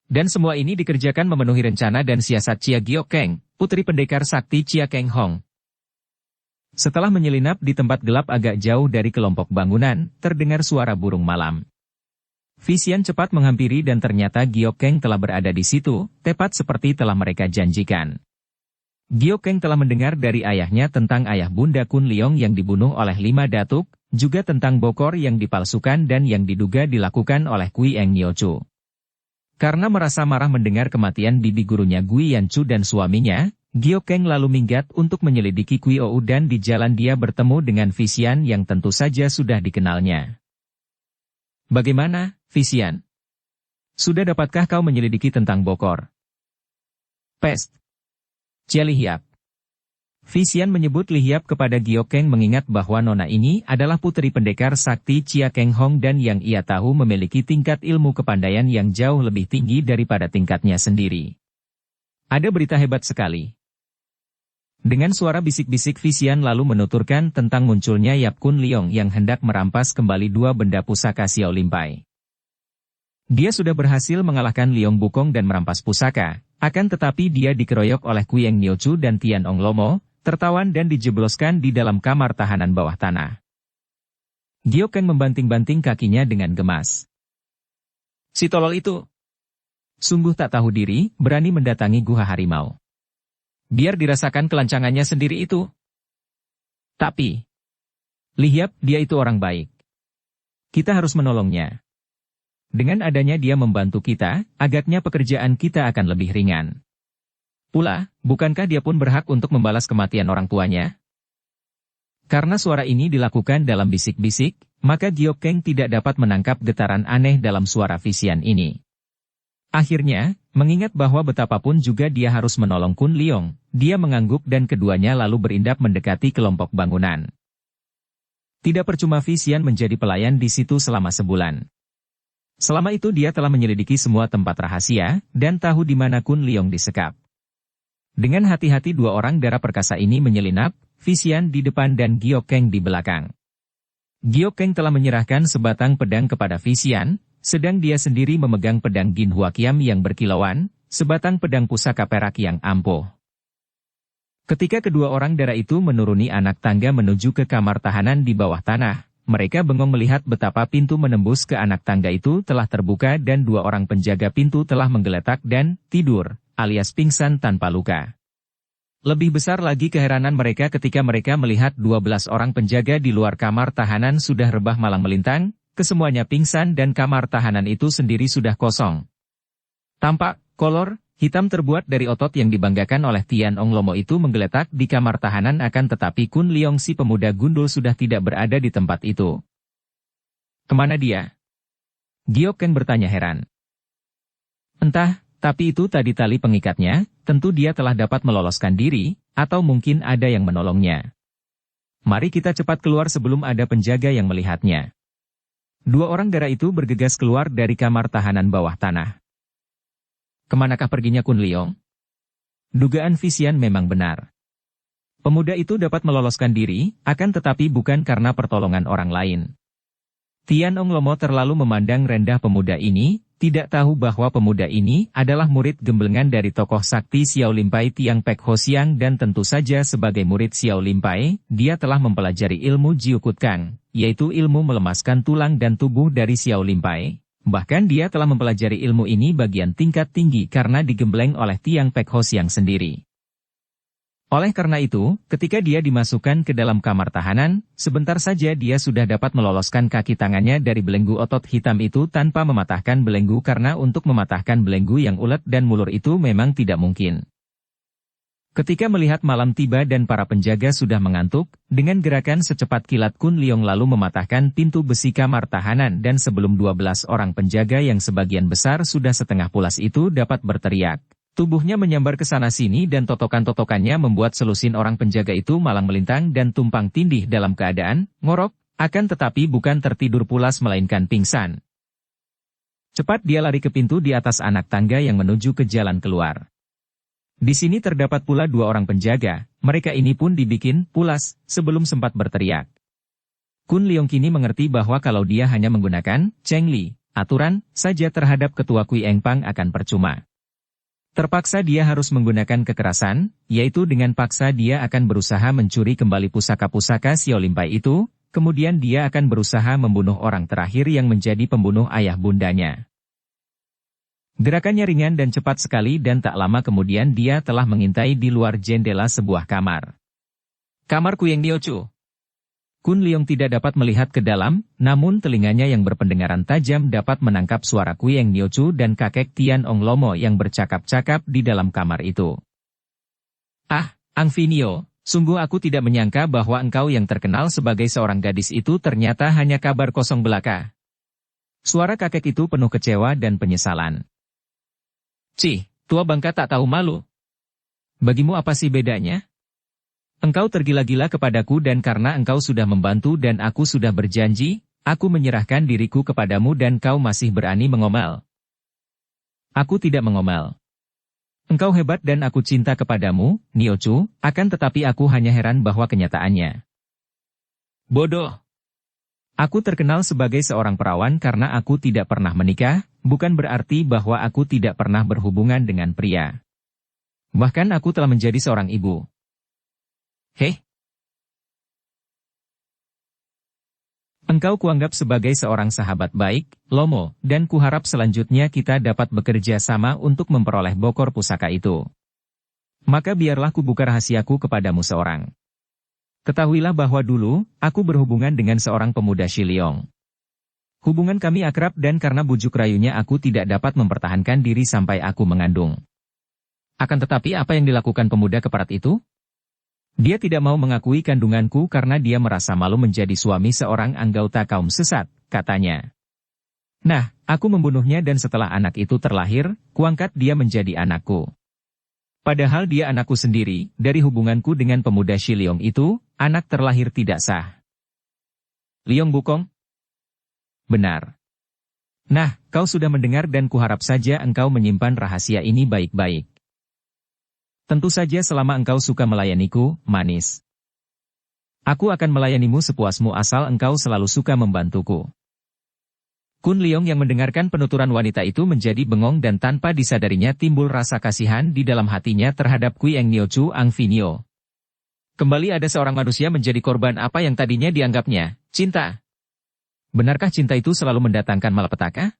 Dan semua ini dikerjakan memenuhi rencana dan siasat Chia Giokeng, putri pendekar sakti Chia Keng Hong. Setelah menyelinap di tempat gelap agak jauh dari kelompok bangunan, terdengar suara burung malam. Fisian cepat menghampiri dan ternyata Giokeng telah berada di situ, tepat seperti telah mereka janjikan. Giokeng telah mendengar dari ayahnya tentang ayah Bunda Kun Liong yang dibunuh oleh 5 datuk, juga tentang bokor yang dipalsukan dan yang diduga dilakukan oleh Kui Eng Niochu. Karena merasa marah mendengar kematian bibi gurunya Gui Yanchu dan suaminya, Giokeng lalu minggat untuk menyelidiki Qiou dan di jalan dia bertemu dengan Fisian yang tentu saja sudah dikenalnya. Bagaimana, Fisian? Sudah dapatkah kau menyelidiki tentang bokor? Pest. Chia Lihiap. Fisian menyebut Lihiap kepada Giokeng mengingat bahwa nona ini adalah putri pendekar sakti Chia Keng Hong dan yang ia tahu memiliki tingkat ilmu kepandaian yang jauh lebih tinggi daripada tingkatnya sendiri. Ada berita hebat sekali. Dengan suara bisik-bisik Fisian lalu menuturkan tentang munculnya Yap Kun Liong yang hendak merampas kembali 2 benda pusaka Xiao Limpai. Dia sudah berhasil mengalahkan Liong Bukong dan merampas pusaka, akan tetapi dia dikeroyok oleh Kui Eng Niochu dan Tian Ong Lomo, tertawan dan dijebloskan di dalam kamar tahanan bawah tanah. Giokeng membanting-banting kakinya dengan gemas. Si tolol itu sungguh tak tahu diri, berani mendatangi guha harimau. Biar dirasakan kelancangannya sendiri itu. Tapi, Lihiap, dia itu orang baik. Kita harus menolongnya. Dengan adanya dia membantu kita, agaknya pekerjaan kita akan lebih ringan. Pula, bukankah dia pun berhak untuk membalas kematian orang tuanya? Karena suara ini dilakukan dalam bisik-bisik, maka Giokeng tidak dapat menangkap getaran aneh dalam suara Fisian ini. Akhirnya, mengingat bahwa betapapun juga dia harus menolong Kun Liong, dia mengangguk dan keduanya lalu berindap mendekati kelompok bangunan. Tidak percuma Fisian menjadi pelayan di situ selama sebulan. Selama itu dia telah menyelidiki semua tempat rahasia, dan tahu di mana Kun Liong disekap. Dengan hati-hati 2 orang darah perkasa ini menyelinap, Fisian di depan dan Giokeng di belakang. Giokeng telah menyerahkan sebatang pedang kepada Fisian, sedang dia sendiri memegang pedang Gin Huaqiam yang berkilauan, sebatang pedang pusaka perak yang ampuh. Ketika kedua orang darah itu menuruni anak tangga menuju ke kamar tahanan di bawah tanah, mereka bengong melihat betapa pintu menembus ke anak tangga itu telah terbuka dan 2 orang penjaga pintu telah menggeletak dan tidur, alias pingsan tanpa luka. Lebih besar lagi keheranan mereka ketika mereka melihat 12 orang penjaga di luar kamar tahanan sudah rebah malang melintang, kesemuanya pingsan dan kamar tahanan itu sendiri sudah kosong. Tampak, kolor hitam terbuat dari otot yang dibanggakan oleh Tian Ong Lomo itu menggeletak di kamar tahanan akan tetapi Kun Liong si pemuda gundul sudah tidak berada di tempat itu. Kemana dia? Giokeng bertanya heran. Entah, tapi itu tadi tali pengikatnya, tentu dia telah dapat meloloskan diri, atau mungkin ada yang menolongnya. Mari kita cepat keluar sebelum ada penjaga yang melihatnya. 2 orang darah itu bergegas keluar dari kamar tahanan bawah tanah. Kemanakah perginya Kun Liong? Dugaan Fisian memang benar. Pemuda itu dapat meloloskan diri, akan tetapi bukan karena pertolongan orang lain. Tian Ong Lomo terlalu memandang rendah pemuda ini, tidak tahu bahwa pemuda ini adalah murid gemblengan dari tokoh sakti Xiao Limpai Tiang Pek Ho Siang dan tentu saja sebagai murid Xiao Limpai, dia telah mempelajari ilmu Jiu Kut Kang, yaitu ilmu melemaskan tulang dan tubuh dari Xiao Limpai. Bahkan dia telah mempelajari ilmu ini bagian tingkat tinggi karena digembleng oleh Tiang Pek Ho Siang sendiri. Oleh karena itu, ketika dia dimasukkan ke dalam kamar tahanan, sebentar saja dia sudah dapat meloloskan kaki tangannya dari belenggu otot hitam itu tanpa mematahkan belenggu karena untuk mematahkan belenggu yang ulet dan mulur itu memang tidak mungkin. Ketika melihat malam tiba dan para penjaga sudah mengantuk, dengan gerakan secepat kilat Kun Liong lalu mematahkan pintu besi kamar tahanan dan sebelum 12 orang penjaga yang sebagian besar sudah setengah pulas itu dapat berteriak, Tubuhnya menyambar ke sana-sini dan totokan-totokannya membuat selusin orang penjaga itu malang melintang dan tumpang tindih dalam keadaan ngorok, akan tetapi bukan tertidur pulas melainkan pingsan. Cepat dia lari ke pintu di atas anak tangga yang menuju ke jalan keluar. Di sini terdapat pula 2 orang penjaga, mereka ini pun dibikin pulas sebelum sempat berteriak. Kun Leong kini mengerti bahwa kalau dia hanya menggunakan Cheng Li, aturan saja terhadap ketua Kui Engpang akan percuma. Terpaksa dia harus menggunakan kekerasan, yaitu dengan paksa dia akan berusaha mencuri kembali pusaka-pusaka Xiao Limpai itu, kemudian dia akan berusaha membunuh orang terakhir yang menjadi pembunuh ayah bundanya. Gerakannya ringan dan cepat sekali dan tak lama kemudian dia telah mengintai di luar jendela sebuah kamar. Kamar Kuyeng Niochu. Kun Leong tidak dapat melihat ke dalam, namun telinganya yang berpendengaran tajam dapat menangkap suara Kuyeng Niochu dan kakek Tian Ong Lomo yang bercakap-cakap di dalam kamar itu. Ah, Angfinio, sungguh aku tidak menyangka bahwa engkau yang terkenal sebagai seorang gadis itu ternyata hanya kabar kosong belaka. Suara kakek itu penuh kecewa dan penyesalan. Cih, tua bangka tak tahu malu. Bagimu apa sih bedanya? Engkau tergila-gila kepadaku dan karena engkau sudah membantu dan aku sudah berjanji, aku menyerahkan diriku kepadamu dan kau masih berani mengomel. Aku tidak mengomel. Engkau hebat dan aku cinta kepadamu, Niochu, akan tetapi aku hanya heran bahwa kenyataannya. Bodoh. Aku terkenal sebagai seorang perawan karena aku tidak pernah menikah, bukan berarti bahwa aku tidak pernah berhubungan dengan pria. Bahkan aku telah menjadi seorang ibu. Heh. Engkau kuanggap sebagai seorang sahabat baik, Lomo, dan kuharap selanjutnya kita dapat bekerja sama untuk memperoleh bokor pusaka itu. Maka biarlah kubuka rahasiaku kepadamu seorang. Ketahuilah bahwa dulu, aku berhubungan dengan seorang pemuda Shiliong. Hubungan kami akrab dan karena bujuk rayunya aku tidak dapat mempertahankan diri sampai aku mengandung. Akan tetapi apa yang dilakukan pemuda keparat itu? Dia tidak mau mengakui kandunganku karena dia merasa malu menjadi suami seorang anggota kaum sesat, katanya. Nah, aku membunuhnya dan setelah anak itu terlahir, kuangkat dia menjadi anakku. Padahal dia anakku sendiri, dari hubunganku dengan pemuda Shiliong itu, anak terlahir tidak sah. Liong Bukong? Benar. Nah, kau sudah mendengar dan kuharap saja engkau menyimpan rahasia ini baik-baik. Tentu saja selama engkau suka melayaniku, manis. Aku akan melayanimu sepuasmu asal engkau selalu suka membantuku. Kun Leong yang mendengarkan penuturan wanita itu menjadi bengong dan tanpa disadarinya timbul rasa kasihan di dalam hatinya terhadap Kuyeng Niochu Angfinio. Kembali ada seorang manusia menjadi korban apa yang tadinya dianggapnya, cinta. Benarkah cinta itu selalu mendatangkan malapetaka?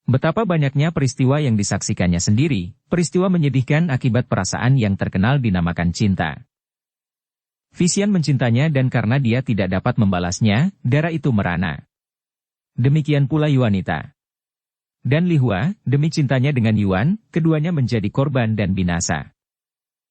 Betapa banyaknya peristiwa yang disaksikannya sendiri, peristiwa menyedihkan akibat perasaan yang terkenal dinamakan cinta. Visian mencintanya dan karena dia tidak dapat membalasnya, darah itu merana. Demikian pula Yuanita. Dan Li Hua, demi cintanya dengan Yuan, keduanya menjadi korban dan binasa.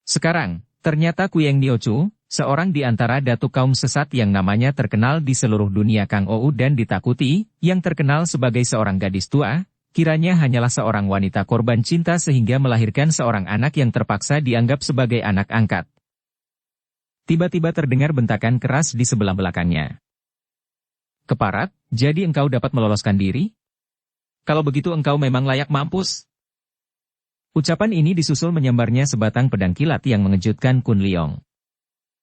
Sekarang, ternyata Kuyeng Niochu, seorang di antara datuk kaum sesat yang namanya terkenal di seluruh dunia Kang Ou dan ditakuti, yang terkenal sebagai seorang gadis tua, kiranya hanyalah seorang wanita korban cinta sehingga melahirkan seorang anak yang terpaksa dianggap sebagai anak angkat. Tiba-tiba terdengar bentakan keras di sebelah belakangnya. Keparat, jadi engkau dapat meloloskan diri? Kalau begitu engkau memang layak mampus. Ucapan ini disusul menyambarnya sebatang pedang kilat yang mengejutkan Kun Leong.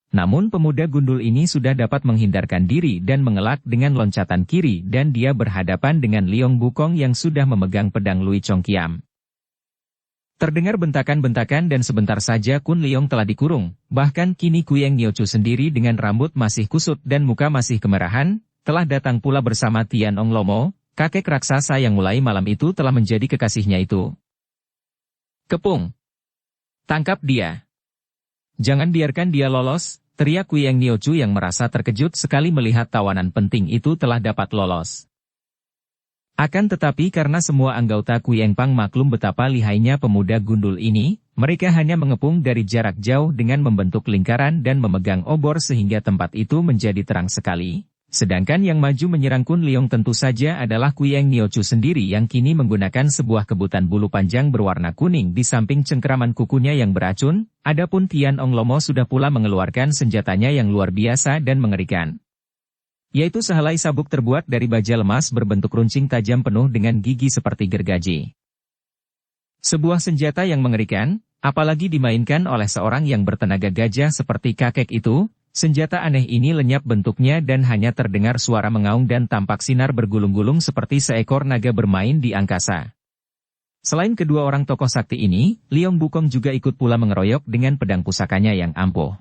Namun pemuda gundul ini sudah dapat menghindarkan diri dan mengelak dengan loncatan kiri dan dia berhadapan dengan Liong Bukong yang sudah memegang pedang Lui Chongqiam. Terdengar bentakan-bentakan dan sebentar saja Kun Leong telah dikurung, bahkan kini Kuyeng Niochu sendiri dengan rambut masih kusut dan muka masih kemerahan, telah datang pula bersama Tian Ong Lomo, kakek raksasa yang mulai malam itu telah menjadi kekasihnya itu. Kepung! Tangkap dia! Jangan biarkan dia lolos, teriak Kuyeng Niochu yang merasa terkejut sekali melihat tawanan penting itu telah dapat lolos. Akan tetapi karena semua anggota Kuyeng Pang maklum betapa lihainya pemuda gundul ini, mereka hanya mengepung dari jarak jauh dengan membentuk lingkaran dan memegang obor sehingga tempat itu menjadi terang sekali. Sedangkan yang maju menyerang Kun Leong tentu saja adalah Kuyeng Niochu sendiri yang kini menggunakan sebuah kebutan bulu panjang berwarna kuning di samping cengkeraman kukunya yang beracun, adapun Tian Ong Lomo sudah pula mengeluarkan senjatanya yang luar biasa dan mengerikan. Yaitu sehelai sabuk terbuat dari baja lemas berbentuk runcing tajam penuh dengan gigi seperti gergaji. Sebuah senjata yang mengerikan, apalagi dimainkan oleh seorang yang bertenaga gajah seperti kakek itu. Senjata aneh ini lenyap bentuknya dan hanya terdengar suara mengaung dan tampak sinar bergulung-gulung seperti seekor naga bermain di angkasa. Selain kedua orang tokoh sakti ini, Leong Bukong juga ikut pula mengeroyok dengan pedang pusakanya yang ampuh.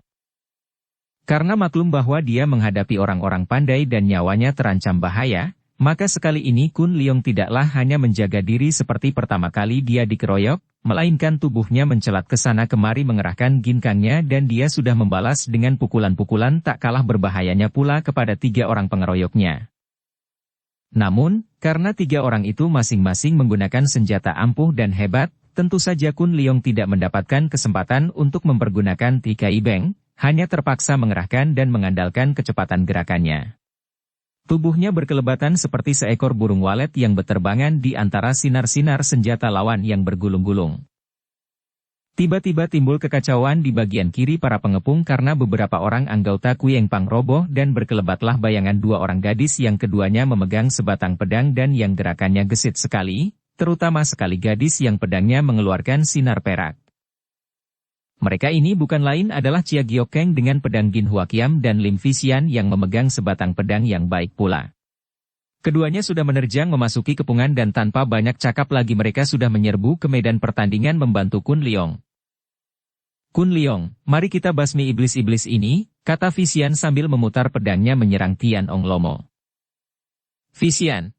Karena maklum bahwa dia menghadapi orang-orang pandai dan nyawanya terancam bahaya, maka sekali ini Kun Leong tidaklah hanya menjaga diri seperti pertama kali dia dikeroyok, melainkan tubuhnya mencelat ke sana kemari mengerahkan ginkangnya dan dia sudah membalas dengan pukulan-pukulan tak kalah berbahayanya pula kepada 3 orang pengeroyoknya. Namun, karena 3 orang itu masing-masing menggunakan senjata ampuh dan hebat, tentu saja Kun Leong tidak mendapatkan kesempatan untuk mempergunakan Tikai Beng, hanya terpaksa mengerahkan dan mengandalkan kecepatan gerakannya. Tubuhnya berkelebatan seperti seekor burung walet yang berterbangan di antara sinar-sinar senjata lawan yang bergulung-gulung. Tiba-tiba timbul kekacauan di bagian kiri para pengepung karena beberapa orang anggota Kuyeng Pang roboh dan berkelebatlah bayangan 2 orang gadis yang keduanya memegang sebatang pedang dan yang gerakannya gesit sekali, terutama sekali gadis yang pedangnya mengeluarkan sinar perak. Mereka ini bukan lain adalah Chia Giokeng dengan pedang Gin Huaqiam dan Lim Fisian yang memegang sebatang pedang yang baik pula. Keduanya sudah menerjang memasuki kepungan dan tanpa banyak cakap lagi mereka sudah menyerbu ke medan pertandingan membantu Kun Leong. Kun Leong, mari kita basmi iblis-iblis ini, kata Fisian sambil memutar pedangnya menyerang Tian Ong Lomo. Fisian.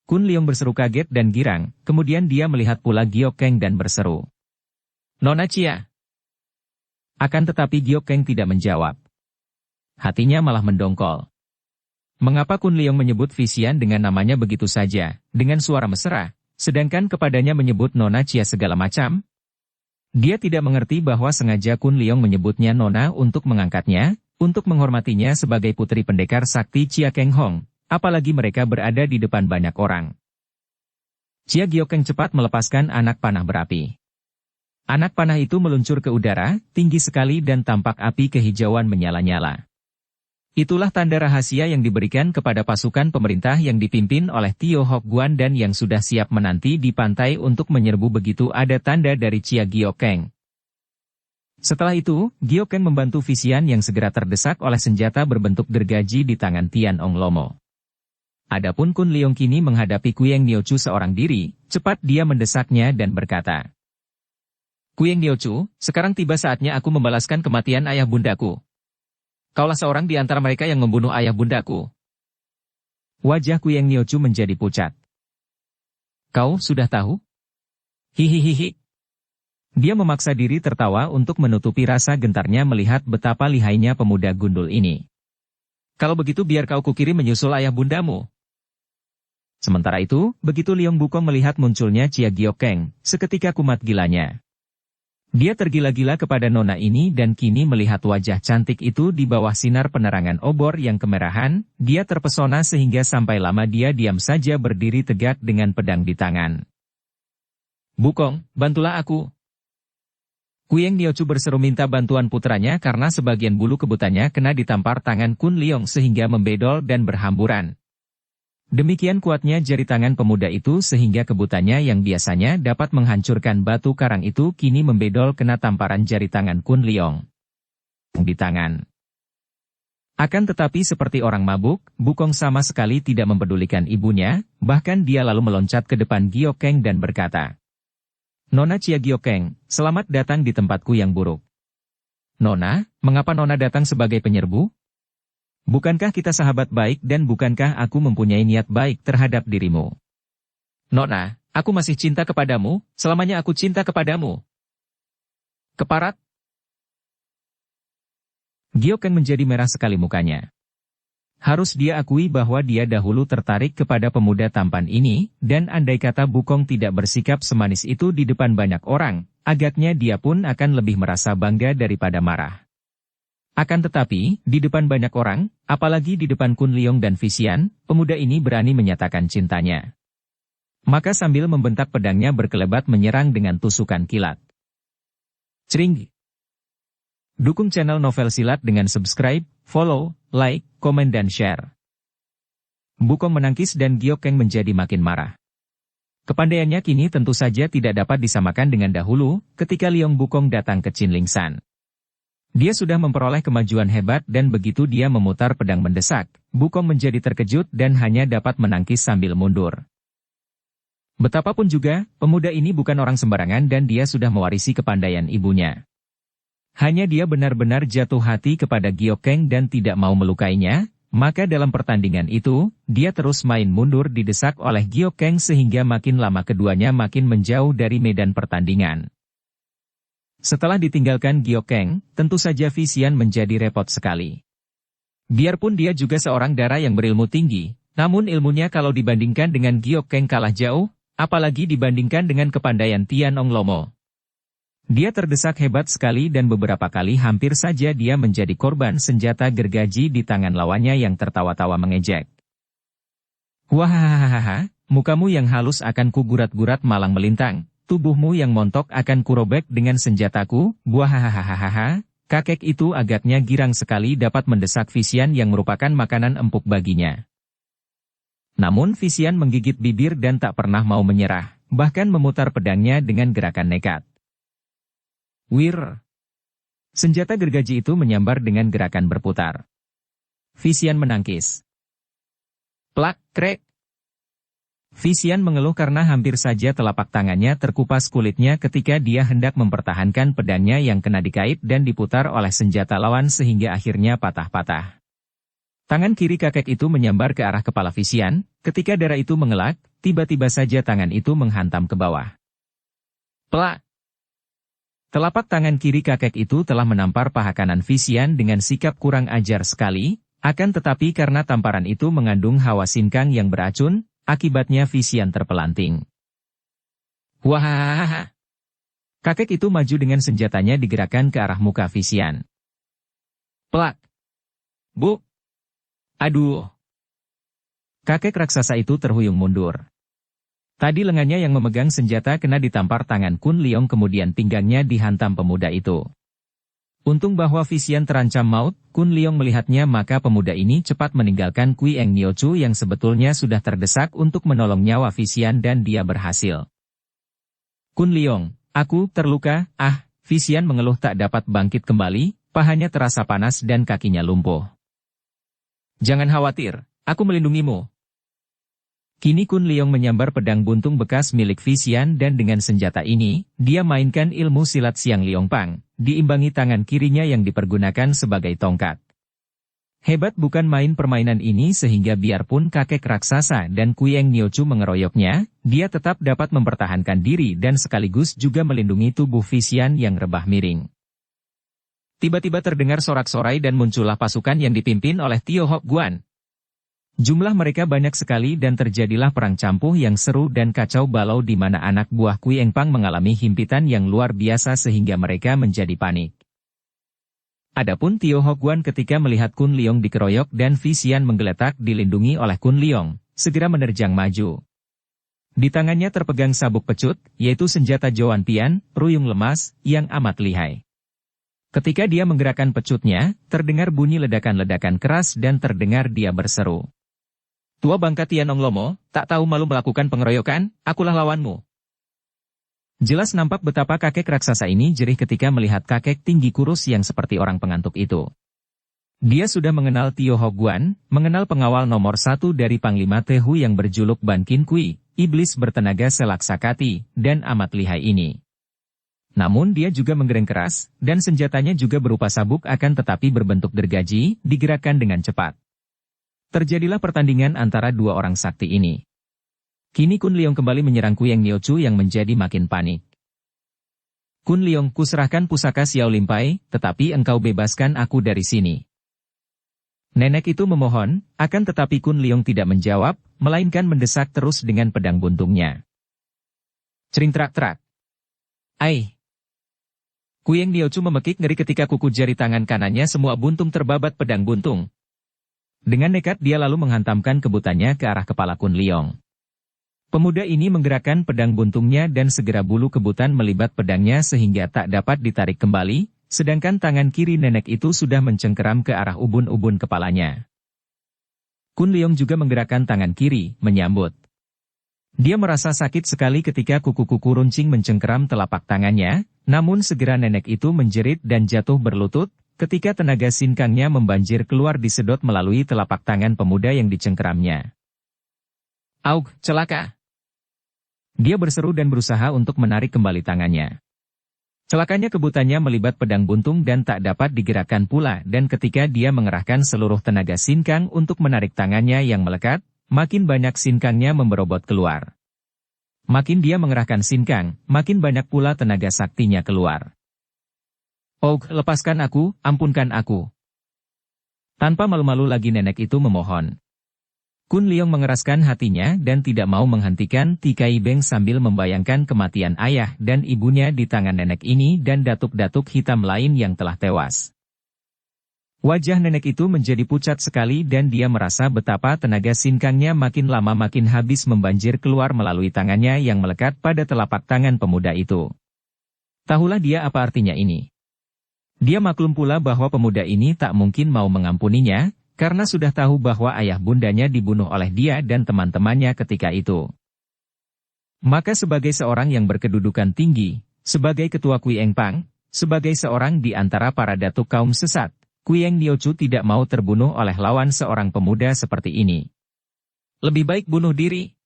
Kun Leong berseru kaget dan girang, kemudian dia melihat pula Giokeng dan berseru. Nona Chia. Akan tetapi Giokeng tidak menjawab. Hatinya malah mendongkol. Mengapa Kun Leong menyebut Fisian dengan namanya begitu saja, dengan suara mesra, sedangkan kepadanya menyebut Nona Chia segala macam? Dia tidak mengerti bahwa sengaja Kun Leong menyebutnya Nona untuk mengangkatnya, untuk menghormatinya sebagai putri pendekar sakti Chia Keng Hong, apalagi mereka berada di depan banyak orang. Chia Giokeng cepat melepaskan anak panah berapi. Anak panah itu meluncur ke udara, tinggi sekali dan tampak api kehijauan menyala-nyala. Itulah tanda rahasia yang diberikan kepada pasukan pemerintah yang dipimpin oleh Tio Hok Guan dan yang sudah siap menanti di pantai untuk menyerbu begitu ada tanda dari Chia Giokeng. Setelah itu, Giokeng membantu Fisian yang segera terdesak oleh senjata berbentuk gergaji di tangan Tian Ong Lomo. Adapun Kun Leong kini menghadapi Kuyeng Niochu seorang diri, cepat dia mendesaknya dan berkata, Kuyeng Niochu, sekarang tiba saatnya aku membalaskan kematian ayah bundaku. Kaulah seorang di antara mereka yang membunuh ayah bundaku. Wajah Kuyeng Niochu menjadi pucat. Kau sudah tahu? Hihihihi. Dia memaksa diri tertawa untuk menutupi rasa gentarnya melihat betapa lihainya pemuda gundul ini. Kalau begitu biar kau kukirim menyusul ayah bundamu. Sementara itu, begitu Leong Bukong melihat munculnya Chia Giokeng, seketika kumat gilanya. Dia tergila-gila kepada nona ini dan kini melihat wajah cantik itu di bawah sinar penerangan obor yang kemerahan, dia terpesona sehingga sampai lama dia diam saja berdiri tegak dengan pedang di tangan. Bukong, bantulah aku. Kuyeng Niochu berseru minta bantuan putranya karena sebagian bulu kebutannya kena ditampar tangan Kun Leong sehingga membedol dan berhamburan. Demikian kuatnya jari tangan pemuda itu sehingga kebutannya yang biasanya dapat menghancurkan batu karang itu kini membedol kena tamparan jari tangan Kun Leong di tangan. Akan tetapi seperti orang mabuk, Bukong sama sekali tidak mempedulikan ibunya, bahkan dia lalu meloncat ke depan Giokeng dan berkata, Nona Chia Giokeng, selamat datang di tempatku yang buruk. Nona, mengapa Nona datang sebagai penyerbu? Bukankah kita sahabat baik dan bukankah aku mempunyai niat baik terhadap dirimu? Nona, aku masih cinta kepadamu, selamanya aku cinta kepadamu. Keparat. Giokeng menjadi merah sekali mukanya. Harus dia akui bahwa dia dahulu tertarik kepada pemuda tampan ini, dan andai kata Bukong tidak bersikap semanis itu di depan banyak orang, agaknya dia pun akan lebih merasa bangga daripada marah. Akan tetapi, di depan banyak orang, apalagi di depan Kun Leong dan Vixian, pemuda ini berani menyatakan cintanya. Maka sambil membentak pedangnya berkelebat menyerang dengan tusukan kilat. Cring! Dukung channel Novel Silat dengan subscribe, follow, like, komen dan share. Bukong menangkis dan Gyokeng menjadi makin marah. Kepandaiannya kini tentu saja tidak dapat disamakan dengan dahulu, ketika Leong Bukong datang ke Qinlingshan. Dia sudah memperoleh kemajuan hebat dan begitu dia memutar pedang mendesak, Bukong menjadi terkejut dan hanya dapat menangkis sambil mundur. Betapapun juga, pemuda ini bukan orang sembarangan dan dia sudah mewarisi kepandaian ibunya. Hanya dia benar-benar jatuh hati kepada Gyokeng dan tidak mau melukainya, maka dalam pertandingan itu, dia terus main mundur didesak oleh Gyokeng sehingga makin lama keduanya makin menjauh dari medan pertandingan. Setelah ditinggalkan Gyokeng, tentu saja Vixian menjadi repot sekali. Biarpun dia juga seorang dara yang berilmu tinggi, namun ilmunya kalau dibandingkan dengan Gyokeng kalah jauh, apalagi dibandingkan dengan kepandaian Tian Onglomo. Dia terdesak hebat sekali dan beberapa kali hampir saja dia menjadi korban senjata gergaji di tangan lawannya yang tertawa-tawa mengejek. Wahahaha, mukamu yang halus akan kugurat-gurat malang melintang, tubuhmu yang montok akan kurobek dengan senjataku, buahahaha. Kakek itu agaknya girang sekali dapat mendesak Vixian yang merupakan makanan empuk baginya. Namun Vixian menggigit bibir dan tak pernah mau menyerah, bahkan memutar pedangnya dengan gerakan nekat. Wir. Senjata gergaji itu menyambar dengan gerakan berputar. Vixian menangkis. Plak, krek. Vixian mengeluh karena hampir saja telapak tangannya terkupas kulitnya ketika dia hendak mempertahankan pedangnya yang kena dikait dan diputar oleh senjata lawan sehingga akhirnya patah-patah. Tangan kiri kakek itu menyambar ke arah kepala Vixian, ketika darah itu mengelak, tiba-tiba saja tangan itu menghantam ke bawah. Plak. Telapak tangan kiri kakek itu telah menampar paha kanan Vixian dengan sikap kurang ajar sekali, akan tetapi karena tamparan itu mengandung hawa sinkang yang beracun, akibatnya Vixian terpelanting. Wahahaha! Kakek itu maju dengan senjatanya digerakkan ke arah muka Vixian. Plak! Bu! Aduh! Kakek raksasa itu terhuyung mundur. Tadi lengannya yang memegang senjata kena ditampar tangan Kun Leong kemudian pinggangnya dihantam pemuda itu. Untung bahwa Vixian terancam maut, Kun Leong melihatnya maka pemuda ini cepat meninggalkan Kui Eng Niochu yang sebetulnya sudah terdesak untuk menolong nyawa Vixian dan dia berhasil. Kun Leong, aku terluka, Vixian mengeluh tak dapat bangkit kembali, pahanya terasa panas dan kakinya lumpuh. Jangan khawatir, aku melindungimu. Kini Kun Leong menyambar pedang buntung bekas milik Vixian dan dengan senjata ini, dia mainkan ilmu silat Siang Leong Pang, diimbangi tangan kirinya yang dipergunakan sebagai tongkat. Hebat bukan main permainan ini sehingga biarpun kakek raksasa dan Kui Eng Niochu mengeroyoknya, dia tetap dapat mempertahankan diri dan sekaligus juga melindungi tubuh Vixian yang rebah miring. Tiba-tiba terdengar sorak-sorai dan muncullah pasukan yang dipimpin oleh Tio Hok Guan. Jumlah mereka banyak sekali dan terjadilah perang campuh yang seru dan kacau balau di mana anak buah Kui Eng Pang mengalami himpitan yang luar biasa sehingga mereka menjadi panik. Adapun Tio Hok Guan ketika melihat Kun Leong dikeroyok dan Vixian menggeletak dilindungi oleh Kun Leong, segera menerjang maju. Di tangannya terpegang sabuk pecut, yaitu senjata Joan Pian, ruyung lemas, yang amat lihai. Ketika dia menggerakkan pecutnya, terdengar bunyi ledakan-ledakan keras dan terdengar dia berseru. Tua bangka Tian Onglomo, tak tahu malu melakukan pengeroyokan, akulah lawanmu. Jelas nampak betapa kakek raksasa ini jerih ketika melihat kakek tinggi kurus yang seperti orang pengantuk itu. Dia sudah mengenal Tio Hok Guan, mengenal pengawal nomor 1 dari Panglima Tehu yang berjuluk Ban Kin Kui, iblis bertenaga selaksakati, dan amat lihai ini. Namun dia juga menggereng keras, dan senjatanya juga berupa sabuk akan tetapi berbentuk gergaji, digerakkan dengan cepat. Terjadilah pertandingan antara dua orang sakti ini. Kini Kun Leong kembali menyerang Kui Eng Niochu yang menjadi makin panik. Kun Leong, kuserahkan pusaka Xiao Limpai, tetapi engkau bebaskan aku dari sini. Nenek itu memohon, akan tetapi Kun Leong tidak menjawab, melainkan mendesak terus dengan pedang buntungnya. Cering trak-trak. Ai! Kuyeng Niochu memekik ngeri ketika kuku jari tangan kanannya semua buntung terbabat pedang buntung. Dengan nekat dia lalu menghantamkan kebutannya ke arah kepala Kun Leong. Pemuda ini menggerakkan pedang buntungnya dan segera bulu kebutan melibat pedangnya sehingga tak dapat ditarik kembali, sedangkan tangan kiri nenek itu sudah mencengkeram ke arah ubun-ubun kepalanya. Kun Leong juga menggerakkan tangan kiri, menyambut. Dia merasa sakit sekali ketika kuku-kuku runcing mencengkeram telapak tangannya, namun segera nenek itu menjerit dan jatuh berlutut, ketika tenaga sinkangnya membanjir keluar disedot melalui telapak tangan pemuda yang dicengkeramnya. Aug, celaka! Dia berseru dan berusaha untuk menarik kembali tangannya. Celakanya kebutannya melibat pedang buntung dan tak dapat digerakkan pula dan ketika dia mengerahkan seluruh tenaga sinkang untuk menarik tangannya yang melekat, makin banyak sinkangnya memberobot keluar. Makin dia mengerahkan sinkang, makin banyak pula tenaga saktinya keluar. Oh, lepaskan aku, ampunkan aku. Tanpa malu-malu lagi nenek itu memohon. Kun Leong mengeraskan hatinya dan tidak mau menghentikan Tikai Beng sambil membayangkan kematian ayah dan ibunya di tangan nenek ini dan datuk-datuk hitam lain yang telah tewas. Wajah nenek itu menjadi pucat sekali dan dia merasa betapa tenaga sinkangnya makin lama makin habis membanjir keluar melalui tangannya yang melekat pada telapak tangan pemuda itu. Tahulah dia apa artinya ini. Dia maklum pula bahwa pemuda ini tak mungkin mau mengampuninya, karena sudah tahu bahwa ayah bundanya dibunuh oleh dia dan teman-temannya ketika itu. Maka sebagai seorang yang berkedudukan tinggi, sebagai ketua Kui Engpang, sebagai seorang di antara para datuk kaum sesat, Kuyeng Niochu tidak mau terbunuh oleh lawan seorang pemuda seperti ini. Lebih baik bunuh diri.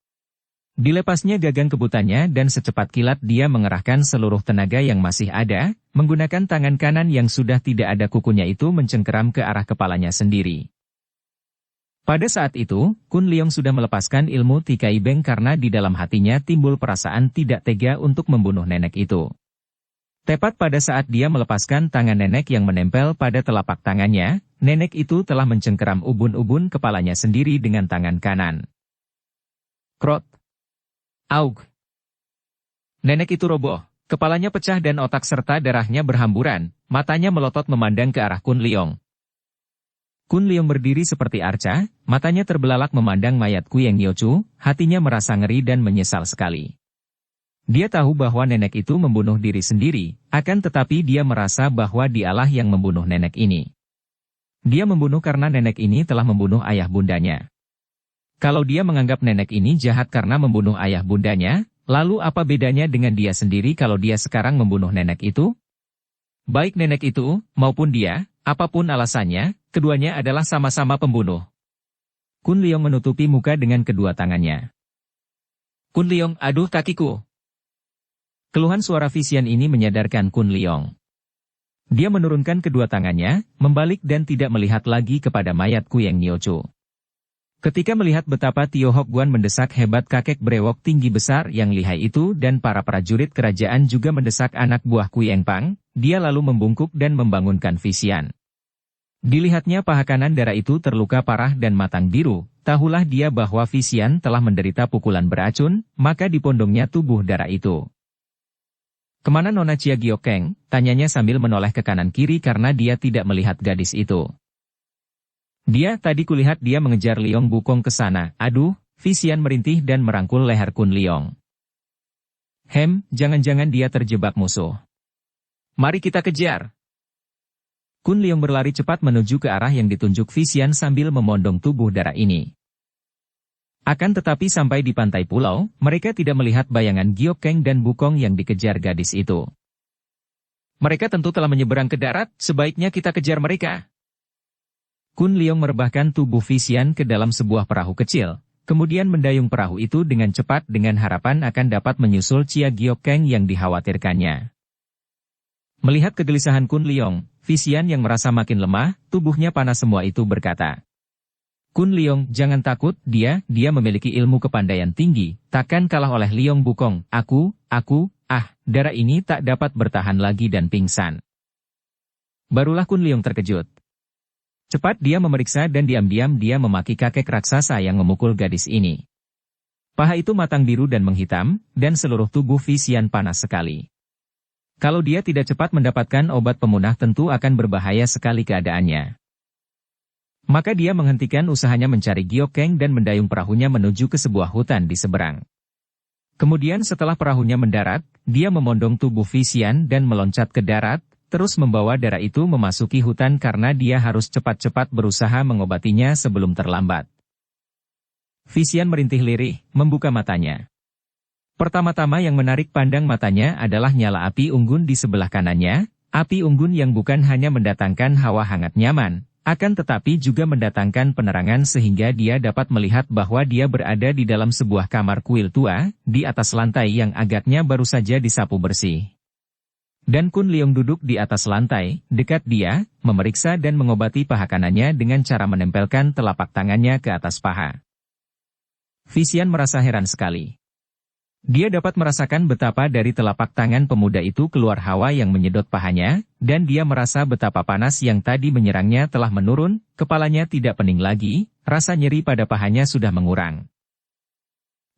Dilepasnya gagang kebutannya dan secepat kilat dia mengerahkan seluruh tenaga yang masih ada, menggunakan tangan kanan yang sudah tidak ada kukunya itu mencengkeram ke arah kepalanya sendiri. Pada saat itu, Kun Leong sudah melepaskan ilmu Tikai Beng karena di dalam hatinya timbul perasaan tidak tega untuk membunuh nenek itu. Tepat pada saat dia melepaskan tangan nenek yang menempel pada telapak tangannya, nenek itu telah mencengkeram ubun-ubun kepalanya sendiri dengan tangan kanan. Krot! Aug! Nenek itu roboh, kepalanya pecah dan otak serta darahnya berhamburan, matanya melotot memandang ke arah Kun Leong. Kun Leong berdiri seperti arca, matanya terbelalak memandang mayat Kuyeng Niochu, hatinya merasa ngeri dan menyesal sekali. Dia tahu bahwa nenek itu membunuh diri sendiri, akan tetapi dia merasa bahwa dialah yang membunuh nenek ini. Dia membunuh karena nenek ini telah membunuh ayah bundanya. Kalau dia menganggap nenek ini jahat karena membunuh ayah bundanya, lalu apa bedanya dengan dia sendiri kalau dia sekarang membunuh nenek itu? Baik nenek itu, maupun dia, apapun alasannya, keduanya adalah sama-sama pembunuh. Kun Leong menutupi muka dengan kedua tangannya. Kun Leong, aduh kakiku. Keluhan suara Visian ini menyadarkan Kun Leong. Dia menurunkan kedua tangannya, membalik dan tidak melihat lagi kepada mayat Kuyeng Niochu. Ketika melihat betapa Tio Hok Guan mendesak hebat kakek brewok tinggi besar yang lihai itu dan para prajurit kerajaan juga mendesak anak buah Kui Engpang, dia lalu membungkuk dan membangunkan Visian. Dilihatnya paha kanan darah itu terluka parah dan matang biru, tahulah dia bahwa Visian telah menderita pukulan beracun, maka dipondongnya tubuh darah itu. Kemana Nona Chia Giokeng? Tanyanya sambil menoleh ke kanan kiri karena dia tidak melihat gadis itu. Dia, tadi kulihat dia mengejar Leong Bukong ke sana. Aduh, Visian merintih dan merangkul leher Kun Leong. Jangan-jangan dia terjebak musuh. Mari kita kejar. Kun Leong berlari cepat menuju ke arah yang ditunjuk Visian sambil memondong tubuh darah ini. Akan tetapi sampai di pantai pulau, mereka tidak melihat bayangan Giokeng dan Bukong yang dikejar gadis itu. Mereka tentu telah menyeberang ke darat, sebaiknya kita kejar mereka. Kun Leong merebahkan tubuh Visian ke dalam sebuah perahu kecil, kemudian mendayung perahu itu dengan cepat dengan harapan akan dapat menyusul Chia Giokeng yang dikhawatirkannya. Melihat kegelisahan Kun Leong, Visian yang merasa makin lemah, tubuhnya panas semua itu berkata, Kun Leong, jangan takut, dia memiliki ilmu kepandaian tinggi, takkan kalah oleh Leong Bukong, darah ini tak dapat bertahan lagi dan pingsan. Barulah Kun Leong terkejut. Cepat dia memeriksa dan diam-diam dia memaki kakek raksasa yang memukul gadis ini. Paha itu matang biru dan menghitam, dan seluruh tubuh Visian panas sekali. Kalau dia tidak cepat mendapatkan obat pemunah tentu akan berbahaya sekali keadaannya. Maka dia menghentikan usahanya mencari Gyokeng dan mendayung perahunya menuju ke sebuah hutan di seberang. Kemudian setelah perahunya mendarat, dia memondong tubuh Vixian dan meloncat ke darat, terus membawa darah itu memasuki hutan karena dia harus cepat-cepat berusaha mengobatinya sebelum terlambat. Vixian merintih lirih, membuka matanya. Pertama-tama yang menarik pandang matanya adalah nyala api unggun di sebelah kanannya, api unggun yang bukan hanya mendatangkan hawa hangat nyaman, akan tetapi juga mendatangkan penerangan sehingga dia dapat melihat bahwa dia berada di dalam sebuah kamar kuil tua, di atas lantai yang agaknya baru saja disapu bersih. Dan Kun Leong duduk di atas lantai, dekat dia, memeriksa dan mengobati paha kanannya dengan cara menempelkan telapak tangannya ke atas paha. Vixian merasa heran sekali. Dia dapat merasakan betapa dari telapak tangan pemuda itu keluar hawa yang menyedot pahanya, dan dia merasa betapa panas yang tadi menyerangnya telah menurun, kepalanya tidak pening lagi, rasa nyeri pada pahanya sudah mengurang.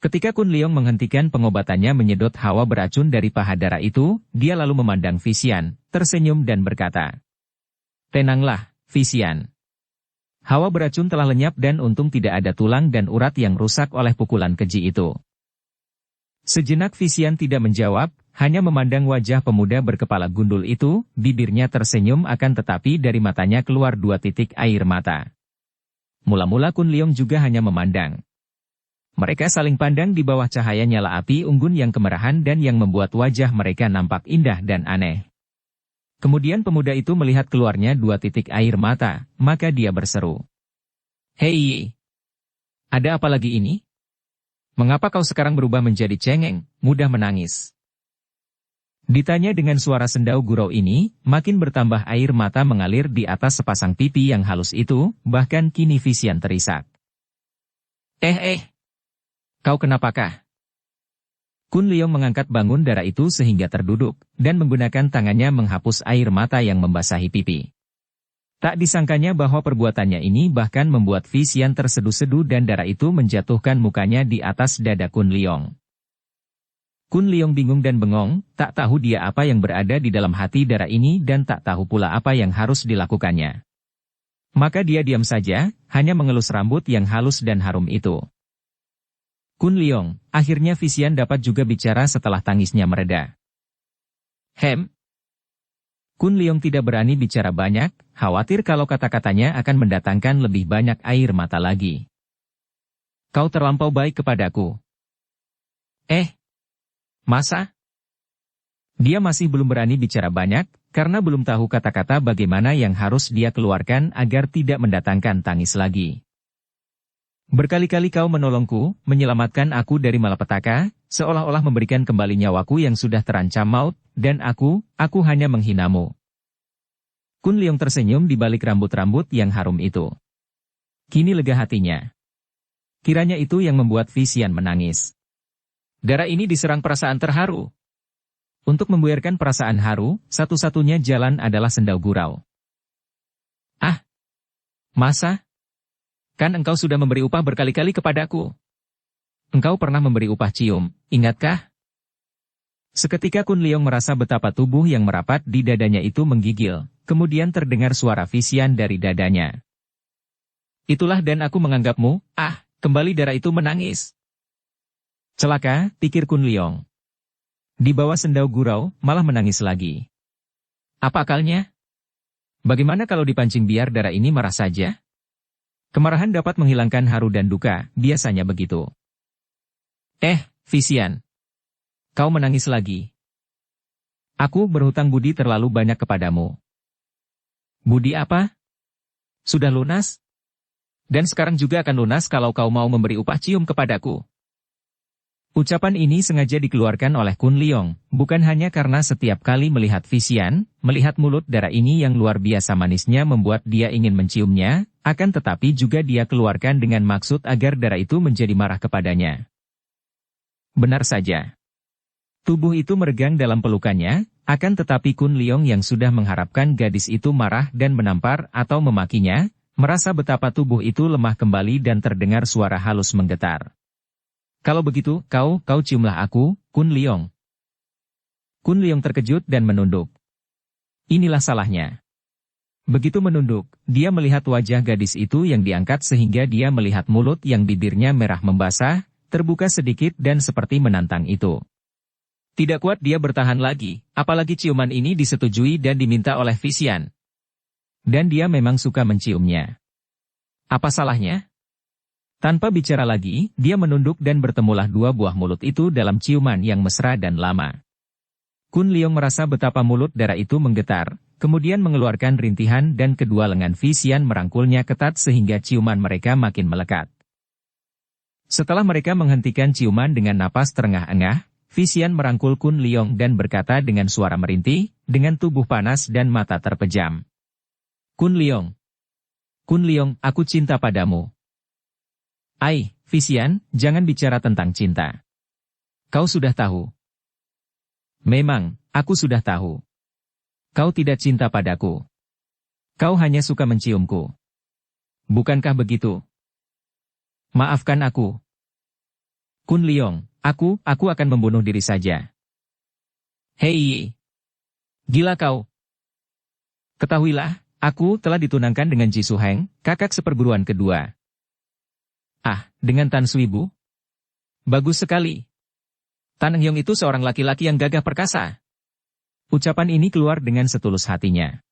Ketika Kun Leong menghentikan pengobatannya menyedot hawa beracun dari paha darah itu, dia lalu memandang Vixian, tersenyum dan berkata, "Tenanglah, Vixian. Hawa beracun telah lenyap dan untung tidak ada tulang dan urat yang rusak oleh pukulan keji itu." Sejenak Vixian tidak menjawab, hanya memandang wajah pemuda berkepala gundul itu, bibirnya tersenyum akan tetapi dari matanya keluar 2 titik air mata. Mula-mula Kun Leong juga hanya memandang. Mereka saling pandang di bawah cahaya nyala api unggun yang kemerahan dan yang membuat wajah mereka nampak indah dan aneh. Kemudian pemuda itu melihat keluarnya 2 titik air mata, maka dia berseru. "Hei! Ada apa lagi ini? Mengapa kau sekarang berubah menjadi cengeng, mudah menangis?" Ditanya dengan suara sendau gurau ini, makin bertambah air mata mengalir di atas sepasang pipi yang halus itu, bahkan kini Vixian terisak. Kau kenapakah?" Kun Leong mengangkat bangun darah itu sehingga terduduk, dan menggunakan tangannya menghapus air mata yang membasahi pipi. Tak disangkanya bahwa perbuatannya ini bahkan membuat Vixian terseduh-seduh dan darah itu menjatuhkan mukanya di atas dada Kun Leong. Kun Leong bingung dan bengong, tak tahu dia apa yang berada di dalam hati darah ini dan tak tahu pula apa yang harus dilakukannya. Maka dia diam saja, hanya mengelus rambut yang halus dan harum itu. "Kun Leong," akhirnya Vixian dapat juga bicara setelah tangisnya mereda. Kun Leong tidak berani bicara banyak, khawatir kalau kata-katanya akan mendatangkan lebih banyak air mata lagi. "Kau terlampau baik kepadaku." Masa? Dia masih belum berani bicara banyak, karena belum tahu kata-kata bagaimana yang harus dia keluarkan agar tidak mendatangkan tangis lagi. "Berkali-kali kau menolongku, menyelamatkan aku dari malapetaka, seolah-olah memberikan kembali nyawaku yang sudah terancam maut, dan aku hanya menghinamu." Kun Leong tersenyum di balik rambut-rambut yang harum itu. Kini lega hatinya. Kiranya itu yang membuat Vixian menangis. Darah ini diserang perasaan terharu. Untuk membiarkan perasaan haru, satu-satunya jalan adalah sendau gurau. Masa? Kan engkau sudah memberi upah berkali-kali kepadaku. Engkau pernah memberi upah cium, ingatkah? Seketika Kun Leong merasa betapa tubuh yang merapat di dadanya itu menggigil, kemudian terdengar suara Vixian dari dadanya. "Itulah dan aku menganggapmu." Kembali darah itu menangis. Celaka, pikir Kun Leong. Di bawah sendau gurau, malah menangis lagi. Apa akalnya? Bagaimana kalau dipancing biar darah ini marah saja? Kemarahan dapat menghilangkan haru dan duka, biasanya begitu. Vixian. Kau menangis lagi. Aku berhutang budi terlalu banyak kepadamu. Budi apa? Sudah lunas? Dan sekarang juga akan lunas kalau kau mau memberi upah cium kepadaku. Ucapan ini sengaja dikeluarkan oleh Kun Leong, bukan hanya karena setiap kali melihat Vixian, melihat mulut darah ini yang luar biasa manisnya membuat dia ingin menciumnya, akan tetapi juga dia keluarkan dengan maksud agar darah itu menjadi marah kepadanya. Benar saja. Tubuh itu meregang dalam pelukannya, akan tetapi Kun Leong yang sudah mengharapkan gadis itu marah dan menampar atau memakinya, merasa betapa tubuh itu lemah kembali dan terdengar suara halus menggetar. Kalau begitu, kau ciumlah aku, Kun Leong. Kun Leong terkejut dan menunduk. Inilah salahnya. Begitu menunduk, dia melihat wajah gadis itu yang diangkat sehingga dia melihat mulut yang bibirnya merah membasah, terbuka sedikit dan seperti menantang itu. Tidak kuat dia bertahan lagi, apalagi ciuman ini disetujui dan diminta oleh Vixian. Dan dia memang suka menciumnya. Apa salahnya? Tanpa bicara lagi, dia menunduk dan bertemulah dua buah mulut itu dalam ciuman yang mesra dan lama. Kun Leong merasa betapa mulut darah itu menggetar, kemudian mengeluarkan rintihan dan kedua lengan Vixian merangkulnya ketat sehingga ciuman mereka makin melekat. Setelah mereka menghentikan ciuman dengan napas terengah-engah, Vixian merangkul Kun Leong dan berkata dengan suara merintih, dengan tubuh panas dan mata terpejam. Kun Leong, aku cinta padamu. Ai, Vixian, jangan bicara tentang cinta. Kau sudah tahu. Memang, aku sudah tahu. Kau tidak cinta padaku. Kau hanya suka menciumku. Bukankah begitu? Maafkan aku. Kun Leong, aku akan membunuh diri saja. Hei, gila kau. Ketahuilah, aku telah ditunangkan dengan Ji Suheng, kakak seperguruan kedua. Ah, dengan Tan Suibu? Bagus sekali. Tan Hyong itu seorang laki-laki yang gagah perkasa. Ucapan ini keluar dengan setulus hatinya.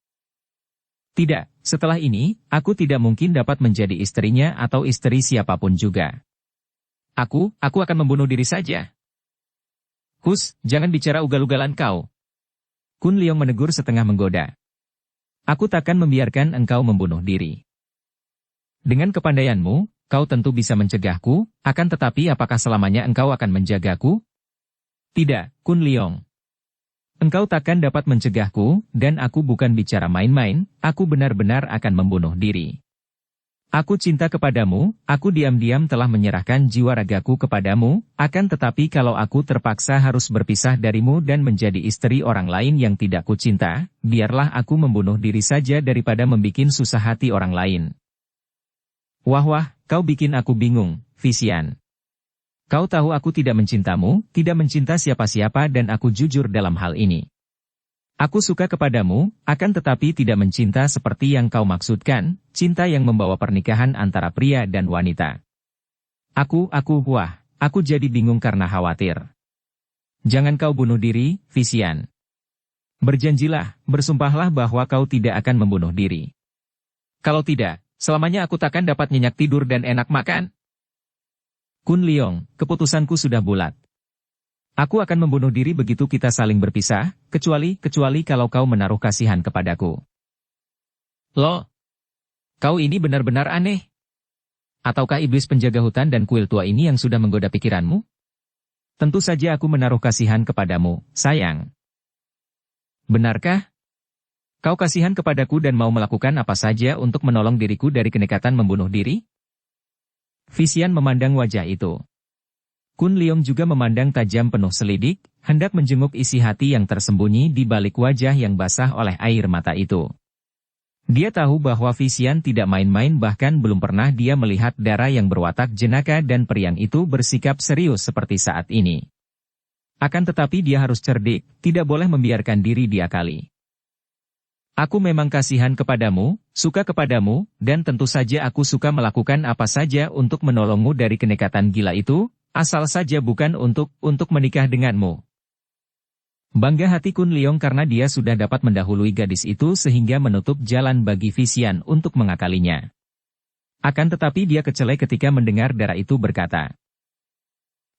Tidak, setelah ini, aku tidak mungkin dapat menjadi istrinya atau istri siapapun juga. Aku akan membunuh diri saja. Hus, jangan bicara ugal-ugalan kau. Kun Leong menegur setengah menggoda. Aku takkan membiarkan engkau membunuh diri. Dengan kepandaianmu, kau tentu bisa mencegahku, akan tetapi apakah selamanya engkau akan menjagaku? Tidak, Kun Leong. Engkau takkan dapat mencegahku, dan aku bukan bicara main-main, aku benar-benar akan membunuh diri. Aku cinta kepadamu, aku diam-diam telah menyerahkan jiwa ragaku kepadamu, akan tetapi kalau aku terpaksa harus berpisah darimu dan menjadi istri orang lain yang tidak kucinta, biarlah aku membunuh diri saja daripada membikin susah hati orang lain. Wah, kau bikin aku bingung, Vixian. Kau tahu aku tidak mencintamu, tidak mencinta siapa-siapa dan aku jujur dalam hal ini. Aku suka kepadamu, akan tetapi tidak mencinta seperti yang kau maksudkan, cinta yang membawa pernikahan antara pria dan wanita. Aku jadi bingung karena khawatir. Jangan kau bunuh diri, Vixian. Berjanjilah, bersumpahlah bahwa kau tidak akan membunuh diri. Kalau tidak, selamanya aku takkan dapat nyenyak tidur dan enak makan. Kun Leong, keputusanku sudah bulat. Aku akan membunuh diri begitu kita saling berpisah, kecuali kalau kau menaruh kasihan kepadaku. Loh, kau ini benar-benar aneh. Ataukah iblis penjaga hutan dan kuil tua ini yang sudah menggoda pikiranmu? Tentu saja aku menaruh kasihan kepadamu, sayang. Benarkah? Kau kasihan kepadaku dan mau melakukan apa saja untuk menolong diriku dari kenekatan membunuh diri? Vixian memandang wajah itu. Kun Leong juga memandang tajam penuh selidik, hendak menjenguk isi hati yang tersembunyi di balik wajah yang basah oleh air mata itu. Dia tahu bahwa Vixian tidak main-main bahkan belum pernah dia melihat darah yang berwatak jenaka dan periang itu bersikap serius seperti saat ini. Akan tetapi dia harus cerdik, tidak boleh membiarkan diri diakali. Aku memang kasihan kepadamu, suka kepadamu, dan tentu saja aku suka melakukan apa saja untuk menolongmu dari kenekatan gila itu, asal saja bukan untuk menikah denganmu. Bangga hati Kun Leong karena dia sudah dapat mendahului gadis itu sehingga menutup jalan bagi Vixian untuk mengakalinya. Akan tetapi dia kecelai ketika mendengar darah itu berkata,